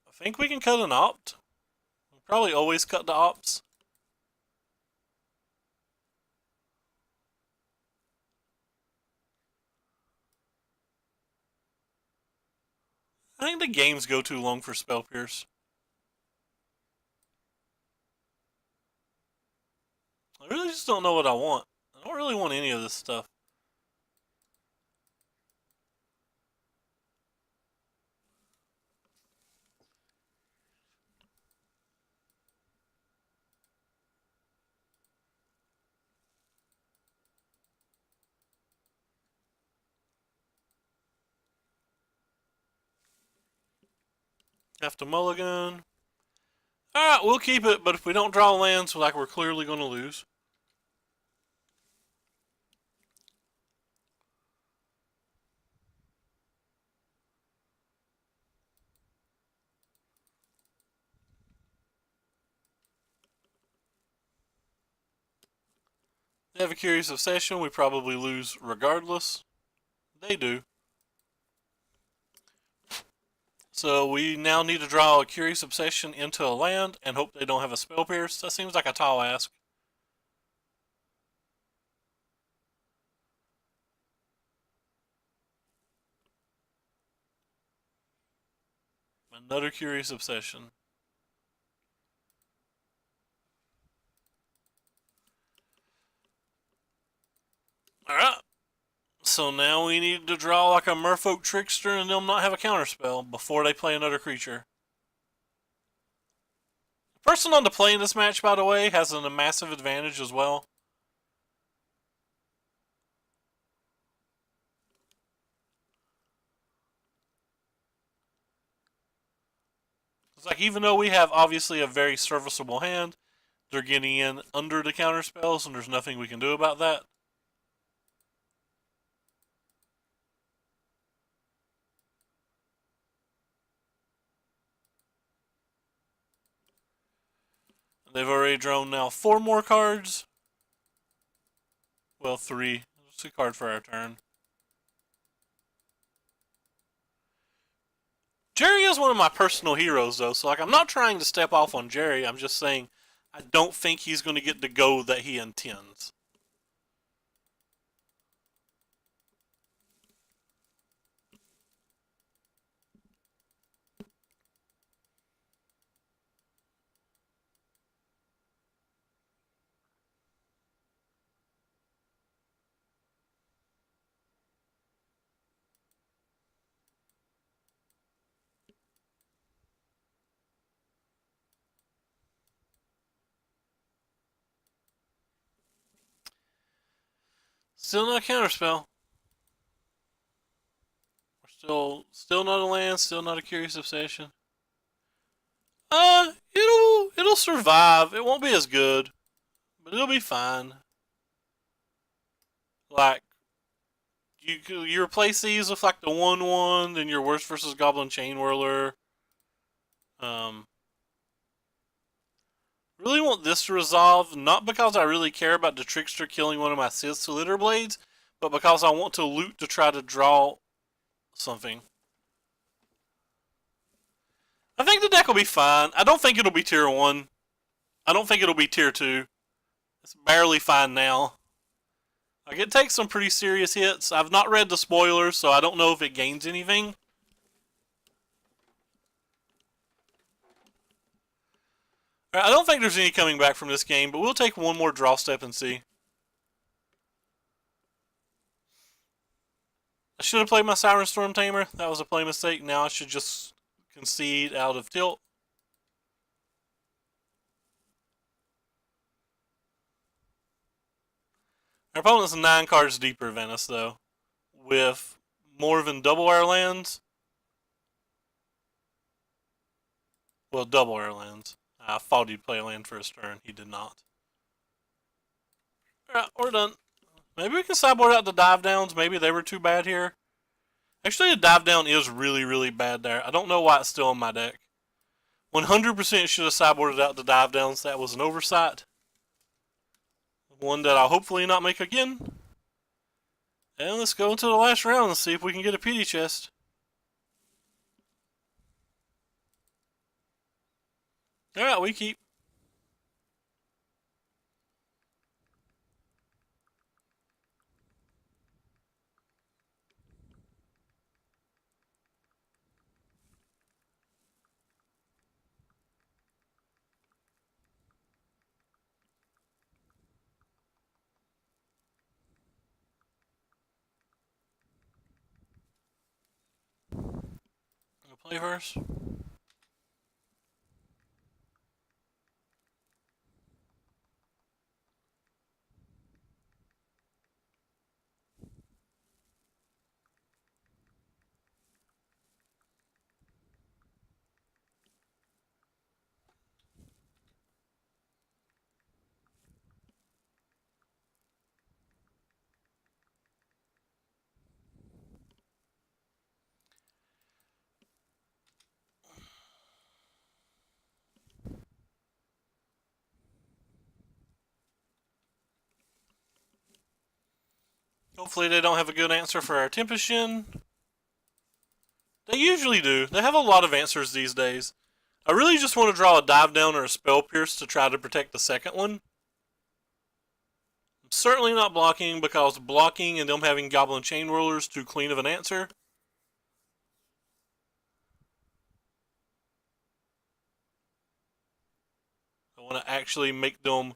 I think we can cut an opt. We probably always cut the opts. I think the games go too long for Spell Pierce. I really just don't know what I want. I don't really want any of this stuff. Have to mulligan. Alright, we'll keep it, but if we don't draw lands, like we're clearly going to lose. They have a Curious Obsession, we probably lose regardless. They do. So we now need to draw a Curious Obsession into a land and hope they don't have a Spell Pierce. That seems like a tall ask. Another Curious Obsession. Alright. So now we need to draw like a Merfolk Trickster and them not have a counterspell before they play another creature. The person on the play in this match, by the way, has a massive advantage as well. It's like, even though we have obviously a very serviceable hand, they're getting in under the counterspells and there's nothing we can do about that. They've already drawn now 4 more cards. Well, 3. It's a card for our turn. Jerry is one of my personal heroes, though, so like I'm not trying to step off on Jerry. I'm just saying I don't think he's going to get the go that he intends. Still not a counterspell. We're still not a land, still not a Curious Obsession. It'll survive. It won't be as good, but it'll be fine. Like, you replace these with like the 1/1, then your Worst versus Goblin Chain Whirler. Really want this to resolve, not because I really care about the Trickster killing one of my Siths to Litter Blades, but because I want to loot to try to draw something. I think the deck will be fine. I don't think it'll be tier 1. I don't think it'll be tier 2. It's barely fine now. Like, it takes some pretty serious hits. I've not read the spoilers, so I don't know if it gains anything. I don't think there's any coming back from this game, but we'll take one more draw step and see. I should have played my Siren Storm Tamer. That was a play mistake. Now I should just concede out of tilt. Our opponent's 9 cards deeper than us, though, with more than double our lands. Well, double our lands. I thought he'd play a land for his turn. He did not. Alright, we're done. Maybe we can sideboard out the dive downs. Maybe they were too bad here. Actually, the dive down is really, really bad there. I don't know why it's still in my deck. 100% should have sideboarded out the dive downs. That was an oversight. One that I'll hopefully not make again. And let's go into the last round and see if we can get a pity chest. Alright, we keep. I'll play first. Hopefully they don't have a good answer for our Tempest Djinn. They usually do. They have a lot of answers these days. I really just want to draw a dive down or a spell pierce to try to protect the second one. I'm certainly not blocking because blocking and them having Goblin Chain Whirlers too clean of an answer. I want to actually make them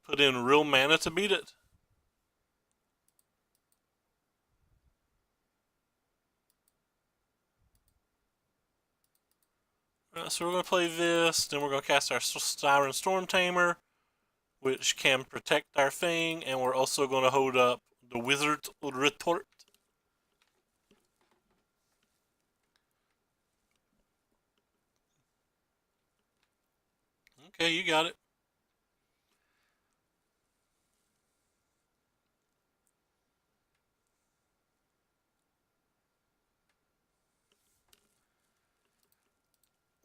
put in real mana to beat it. Alright, so we're going to play this, then we're going to cast our Siren Storm Tamer, which can protect our thing, and we're also going to hold up the Wizard Retort. Okay, you got it.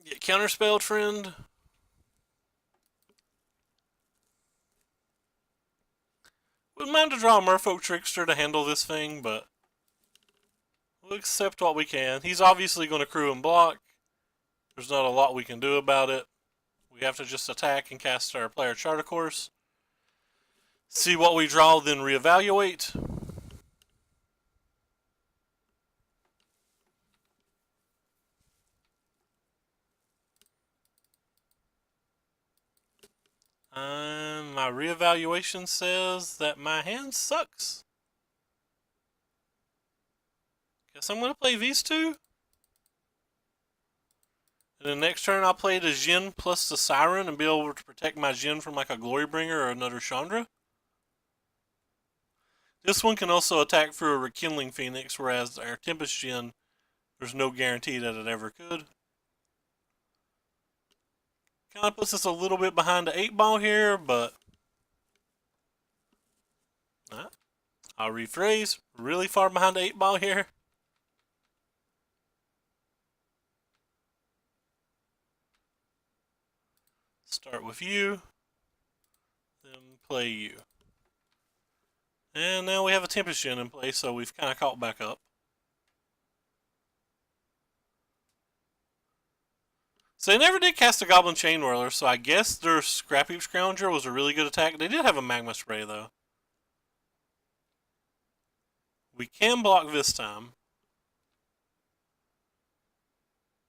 Get counterspelled, friend. Wouldn't mind to draw a Merfolk Trickster to handle this thing, but we'll accept what we can. He's obviously going to crew and block. There's not a lot we can do about it. We have to just attack and cast our player Charter Course. See what we draw, then reevaluate. My reevaluation says that my hand sucks. Guess I'm going to play these two. And the next turn I'll play the Djinn plus the Siren and be able to protect my Djinn from like a Glorybringer or another Chandra. This one can also attack through a Rekindling Phoenix, whereas our Tempest Djinn, there's no guarantee that it ever could. Kind of puts us a little bit behind the 8-ball here, but I'll rephrase. Really far behind the 8-ball here. Start with you, then play you. And now we have a Tempest Djinn in place, so we've kind of caught back up. So they never did cast a Goblin Chain Whirler, so I guess their Scrap Heap Scrounger was a really good attack. They did have a Magma Spray, though. We can block this time.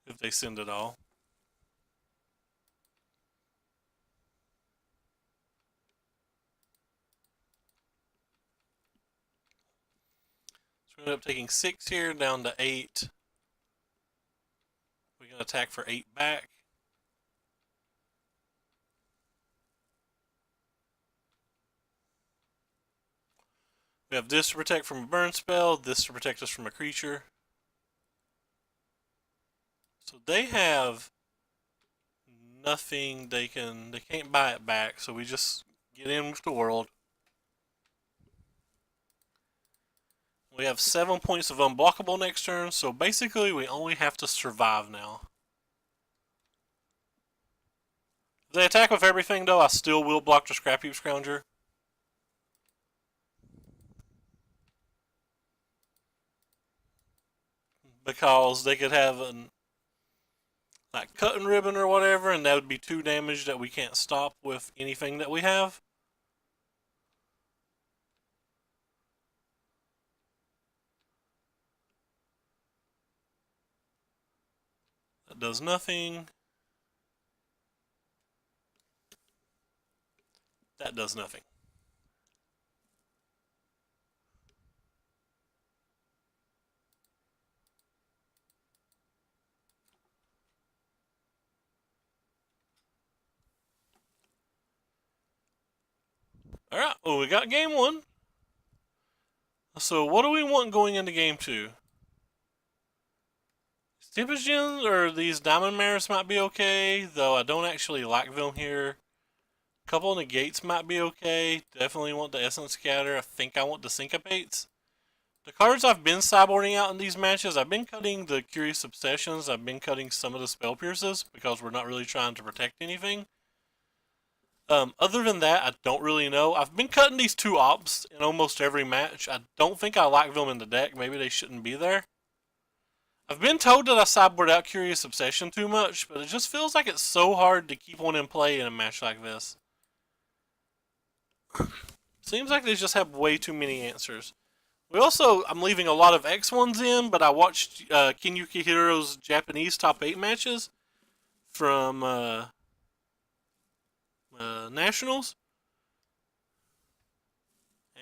If they send it all. We end up taking 6 here, down to 8. We can attack for 8 back. We have this to protect from a burn spell, this to protect us from a creature. So they have nothing they can't buy it back, so we just get in with the world. We have 7 points of unblockable next turn, so basically we only have to survive now. If they attack with everything though, I still will block the Scrap Heap Scrounger. Because they could have an like cutting ribbon or whatever, and that would be 2 damage that we can't stop with anything that we have. That does nothing. That does nothing. Alright, well we got game 1. So what do we want going into game 2? Stygians or these Diamond Mares might be okay, though I don't actually like them here. A couple of Negates might be okay. Definitely want the Essence Scatter. I think I want the Syncopates. The cards I've been sideboarding out in these matches, I've been cutting the Curious Obsessions, I've been cutting some of the Spell Pierces, because we're not really trying to protect anything. Other than that, I don't really know. I've been cutting these 2 Ops in almost every match. I don't think I like them in the deck. Maybe they shouldn't be there. I've been told that I sideboard out Curious Obsession too much, but it just feels like it's so hard to keep one in play in a match like this. Seems like they just have way too many answers. I'm leaving a lot of X1s in, but I watched Ken Yukihiro's Japanese top 8 matches from Nationals.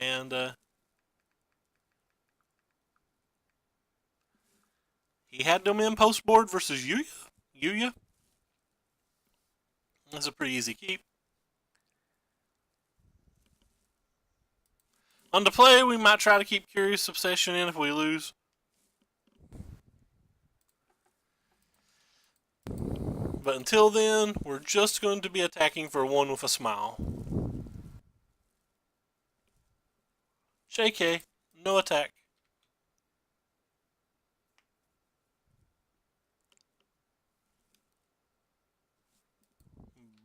And he had them in post board versus Yuya. That's a pretty easy keep. On the play, we might try to keep Curious Obsession in if we lose. But until then, we're just going to be attacking for 1 with a smile. JK, no attack.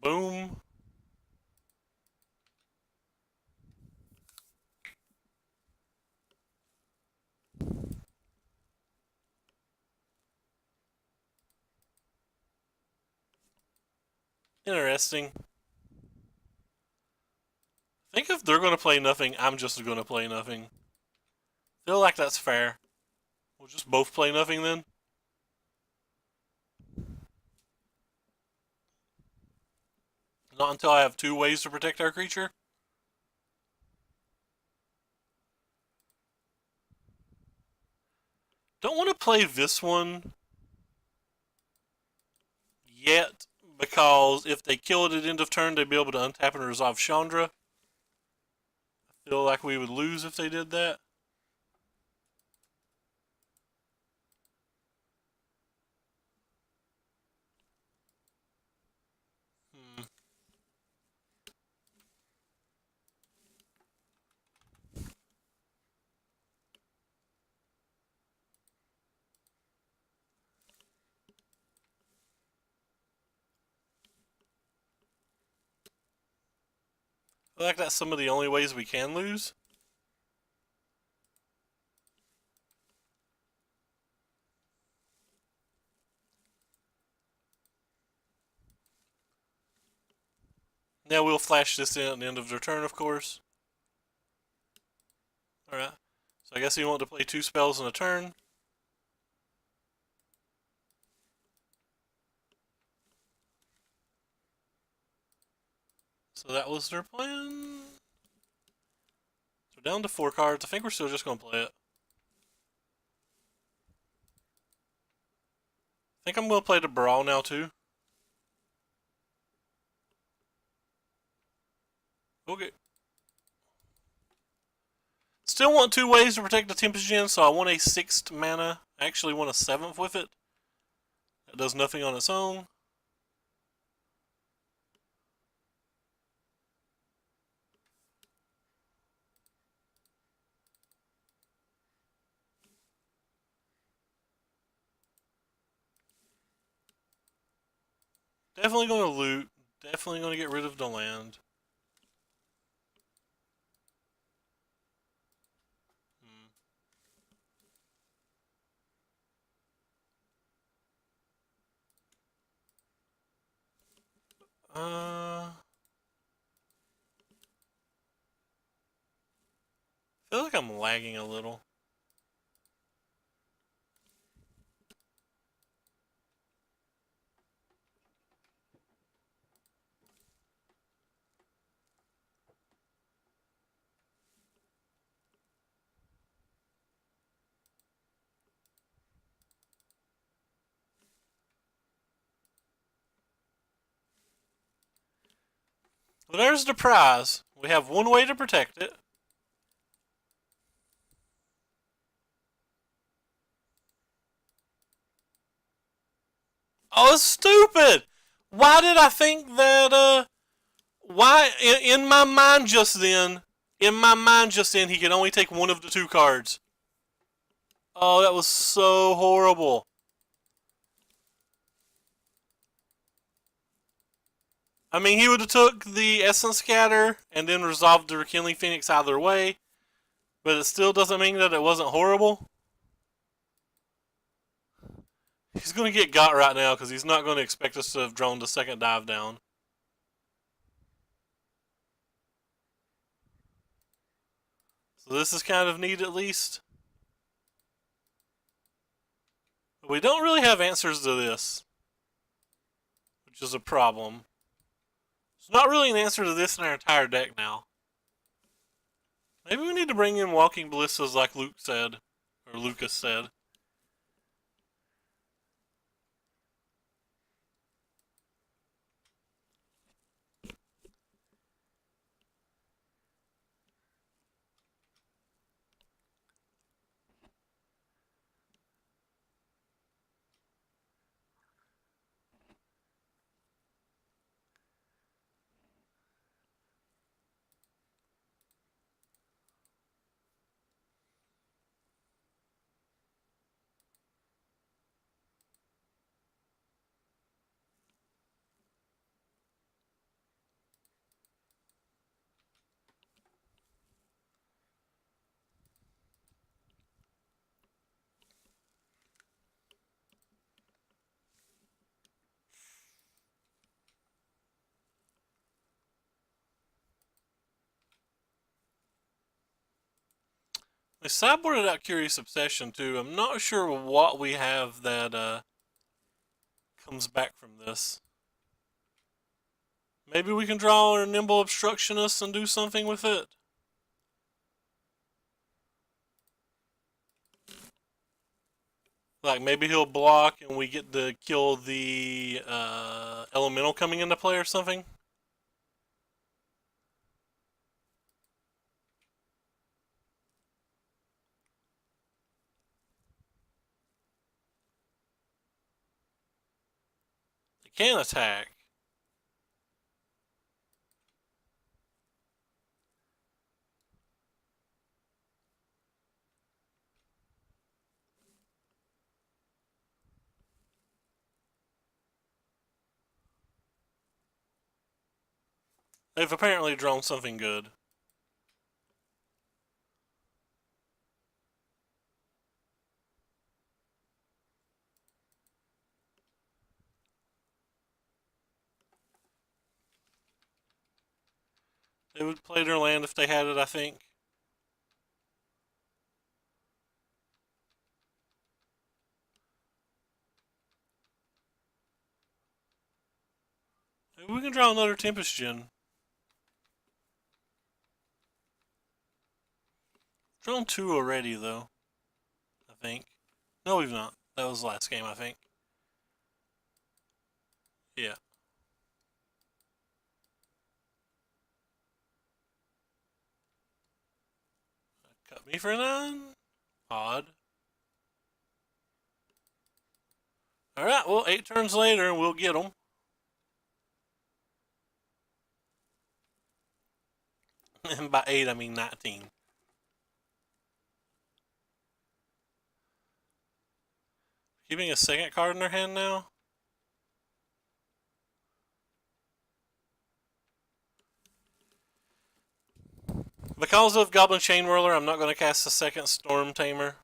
Boom. Interesting. I think if they're going to play nothing, I'm just going to play nothing. Feel like that's fair. We'll just both play nothing then. Not until I have 2 ways to protect our creature. Don't want to play this one yet, because if they kill it at end of turn, they'd be able to untap and resolve Chandra. I feel like we would lose if they did that. I feel like that's some of the only ways we can lose. Now we'll flash this in at the end of their turn, of course. Alright. So I guess you want to play 2 spells in a turn. So that was their plan. So down to 4 cards. I think we're still just going to play it. think I'm going to play the Brawl now, too. Okay. Still want 2 ways to protect the Tempest Gem, so I want a 6th mana. I actually want a 7th with it. That does nothing on its own. Definitely going to loot. Definitely going to get rid of the land. I feel like I'm lagging a little. Well, there's the prize. We have 1 way to protect it. Oh, it's stupid! Why did I think that, why, in my mind just then, he could only take 1 of the 2 cards. Oh, that was so horrible. I mean, he would have took the Essence Scatter and then resolved the Rekindling Phoenix either way, but it still doesn't mean that it wasn't horrible. He's going to get got right now because he's not going to expect us to have drawn the 2nd dive down. So this is kind of neat at least. But we don't really have answers to this, which is a problem. There's not really an answer to this in our entire deck now. Maybe we need to bring in Walking Ballistas like Luke said, or Lucas said. We sideboarded out Curious Obsession too. I'm not sure what we have that comes back from this. Maybe we can draw our Nimble Obstructionist and do something with it. Like maybe he'll block and we get to kill the Elemental coming into play or something. They can attack. They've apparently drawn something good. They would play their land if they had it, I think. Maybe we can draw another Tempest Gen. Drawn 2 already, though. I think. No, we've not. That was last game, I think. Yeah. Cut me for 9? Odd. Alright, well, 8 turns later and we'll get them. And by 8, I mean 19. Keeping a second card in their hand now? Because of Goblin Chain Whirler, I'm not going to cast a second Storm Tamer.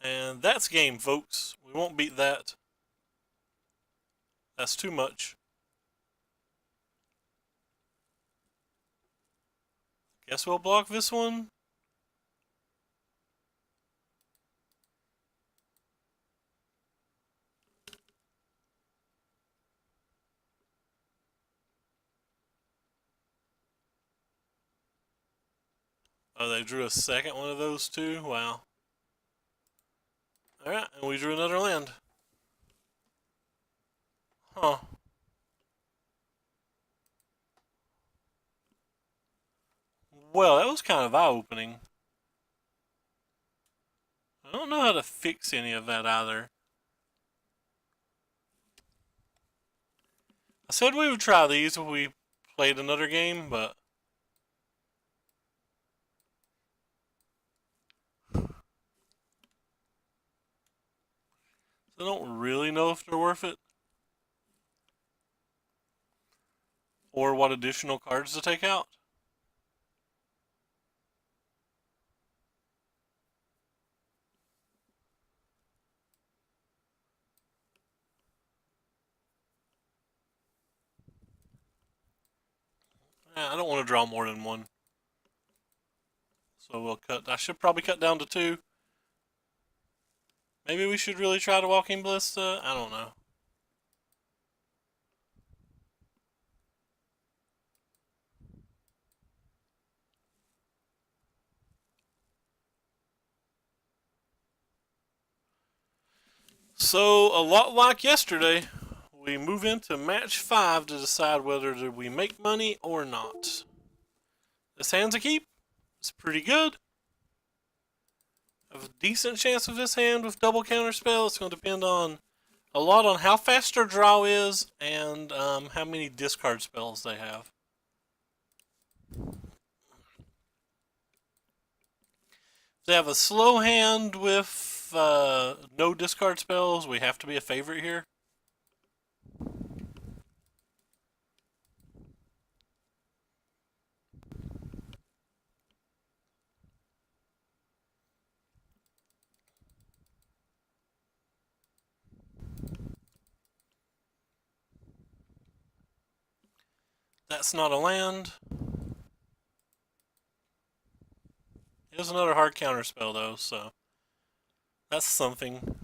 And that's game, folks. We won't beat that. That's too much. Guess we'll block this one. Oh, they drew a second one of those too? Wow. Alright, and we drew another land. Huh. Well, that was kind of eye-opening. I don't know how to fix any of that either. I said we would try these if we played another game, but I don't really know if they're worth it. Or what additional cards to take out. I don't want to draw more than one. So we'll cut. I should probably cut down to 2. Maybe we should really try to Walking Ballista. I don't know. So, a lot like yesterday, we move into match 5 to decide whether we make money or not. This hand's a keep. It's pretty good. I have a decent chance of this hand with double counterspell. It's going to depend on a lot on how fast their draw is and how many discard spells they have. If they have a slow hand with no discard spells, we have to be a favorite here. That's not a land. It is another hard counterspell though, so that's something.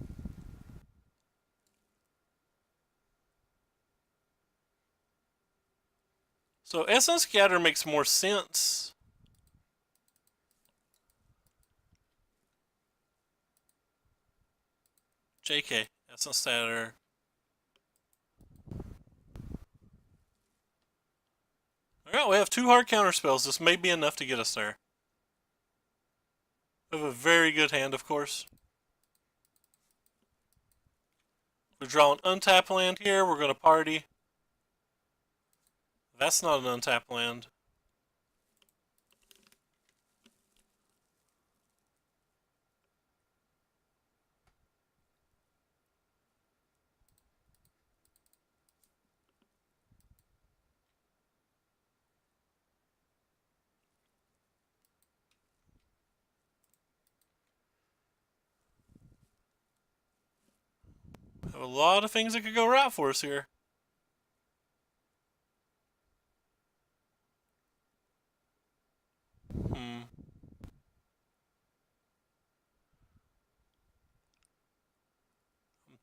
So Essence Scatter makes more sense. JK, Essence Scatter. Alright, we have 2 hard counterspells. This may be enough to get us there. We have a very good hand, of course. We draw an untapped land here. We're going to party. That's not an untapped land. Have a lot of things that could go right for us here. I'm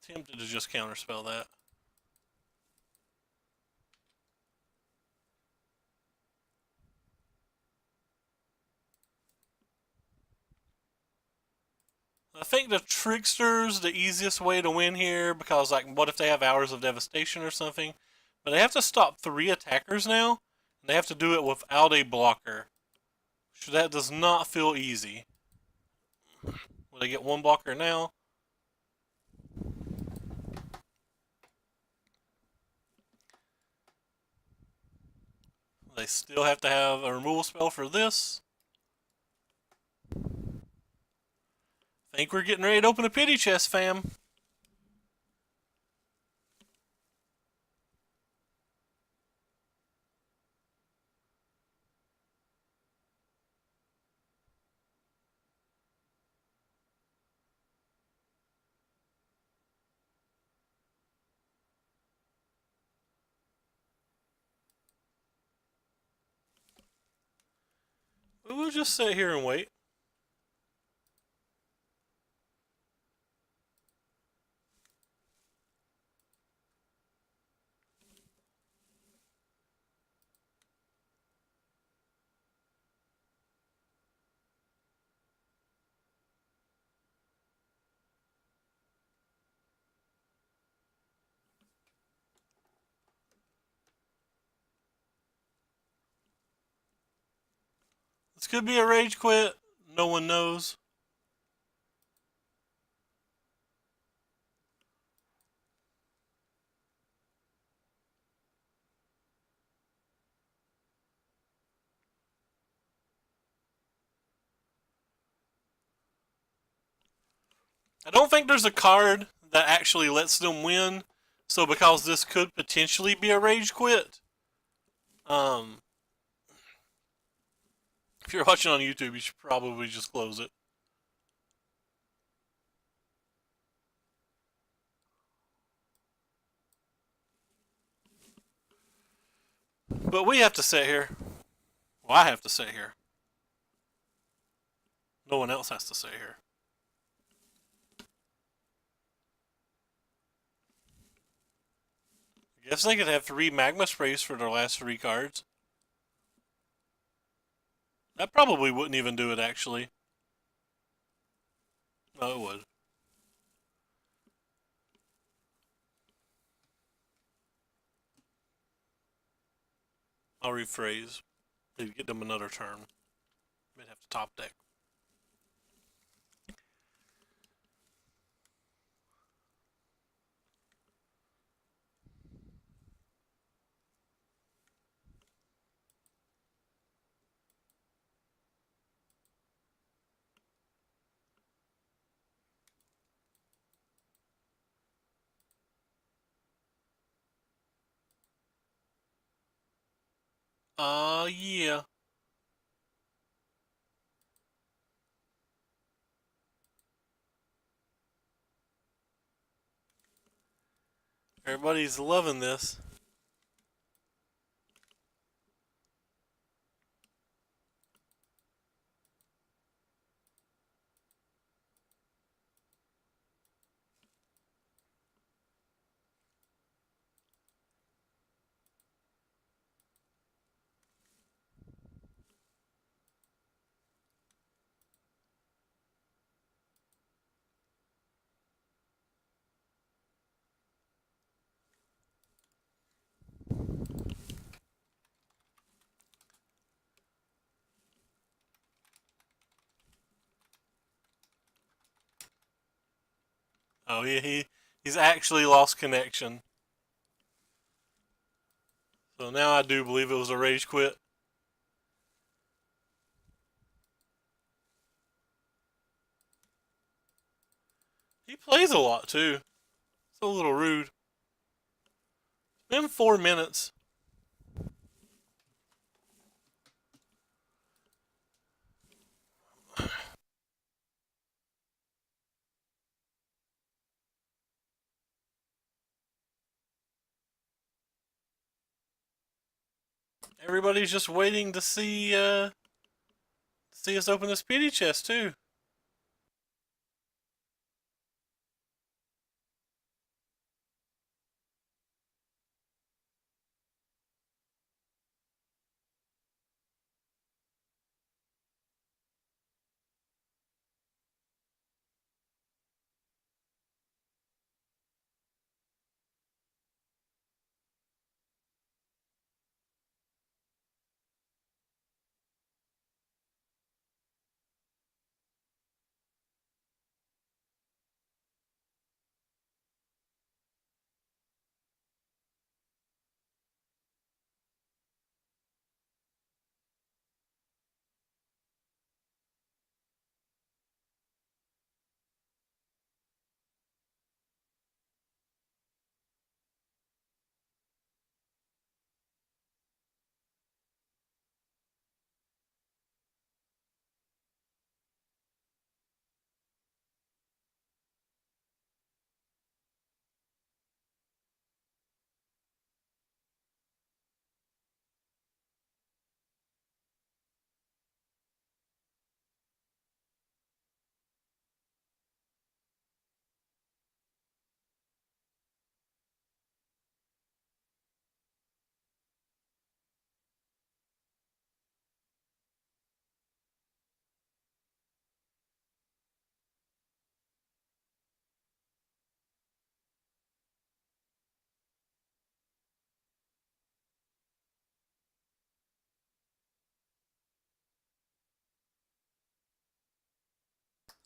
tempted to just counterspell that. I think the Trickster's the easiest way to win here because, like, what if they have Hours of Devastation or something? But they have to stop 3 attackers now, and they have to do it without a blocker. So that does not feel easy. Will they get 1 blocker now? They still have to have a removal spell for this. Think we're getting ready to open a pity chest, fam. We'll just sit here and wait. This could be a rage quit. No one knows. I don't think there's a card that actually lets them win. So because this could potentially be a rage quit, um, if you're watching on YouTube, you should probably just close it. But we have to sit here. Well, I have to sit here. No one else has to sit here. I guess they could have 3 magma sprays for their last 3 cards. That probably wouldn't even do it, actually. No, it would. I'll rephrase. Maybe get them another turn. They'd have to top deck. Yeah. Everybody's loving this. Oh, yeah, he's actually lost connection. So now I do believe it was a rage quit. He plays a lot, too. It's a little rude. It's been 4 minutes. Everybody's just waiting to see us open this PD chest, too.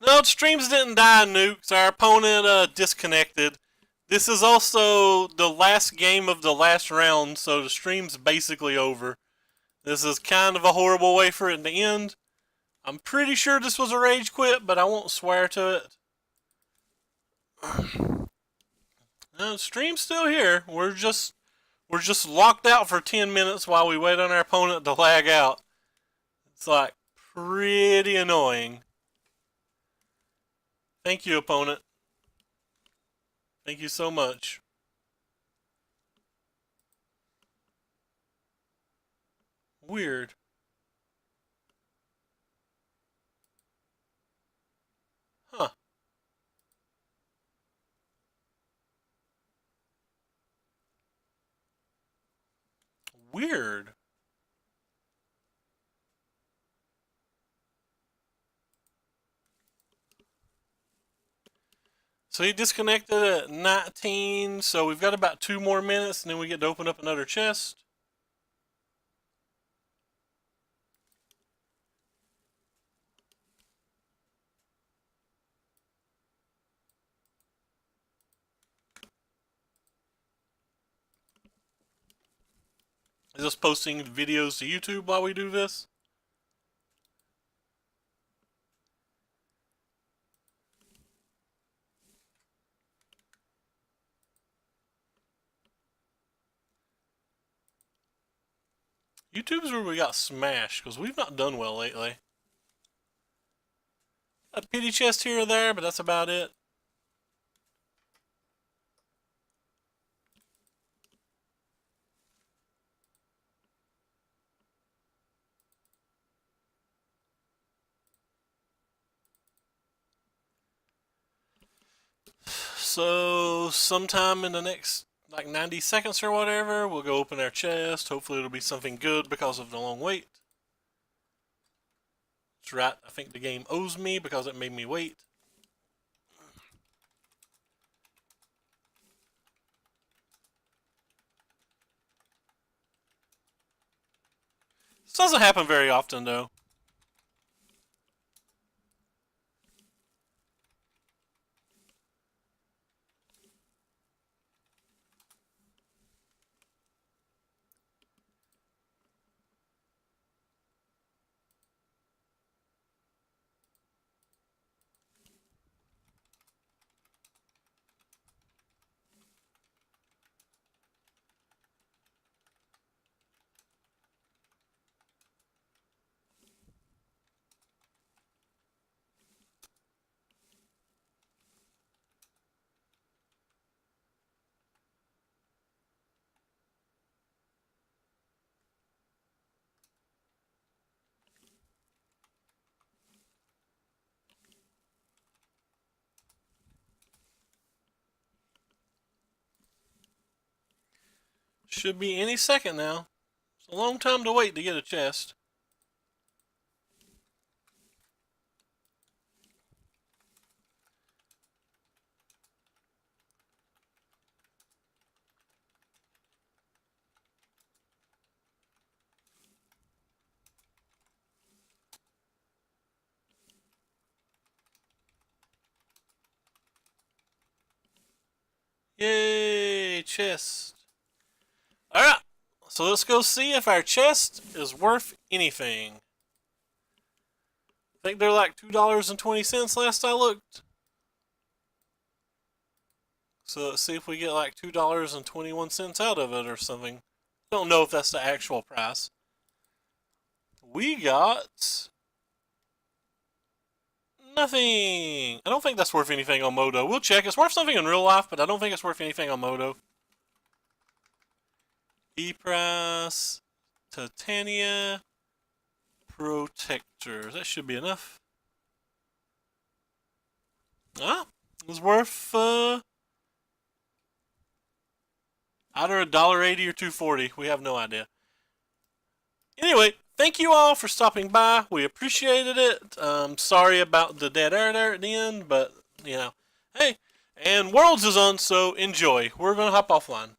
No, streams didn't die, Nukes. Our opponent disconnected. This is also the last game of the last round, so the stream's basically over. This is kind of a horrible way for it to end. I'm pretty sure this was a rage quit, but I won't swear to it. No, the stream's still here. We're just locked out for 10 minutes while we wait on our opponent to lag out. It's like pretty annoying. Thank you, opponent. Thank you so much. Weird. Huh. Weird. So he disconnected at 19, so we've got about 2 more minutes, and then we get to open up another chest. Is this posting videos to YouTube while we do this? YouTube's where we got smashed, because we've not done well lately. A pity chest here or there, but that's about it. So, sometime in the next, like 90 seconds or whatever, we'll go open our chest. Hopefully it'll be something good because of the long wait. That's right, I think the game owes me because it made me wait. This doesn't happen very often, though. Should be any second now. It's a long time to wait to get a chest. Yay, chest. Alright, so let's go see if our chest is worth anything. I think they're like $2.20 last I looked. So let's see if we get like $2.21 out of it or something. Don't know if that's the actual price. We got nothing. I don't think that's worth anything on Modo. We'll check. It's worth something in real life, but I don't think it's worth anything on Modo. E-Price, Titania, Protector. That should be enough. Ah, it was worth either $1.80 or $2.40. We have no idea. Anyway, thank you all for stopping by. We appreciated it. Sorry about the dead air there at the end, but you know, hey. And Worlds is on, so enjoy. We're gonna hop offline.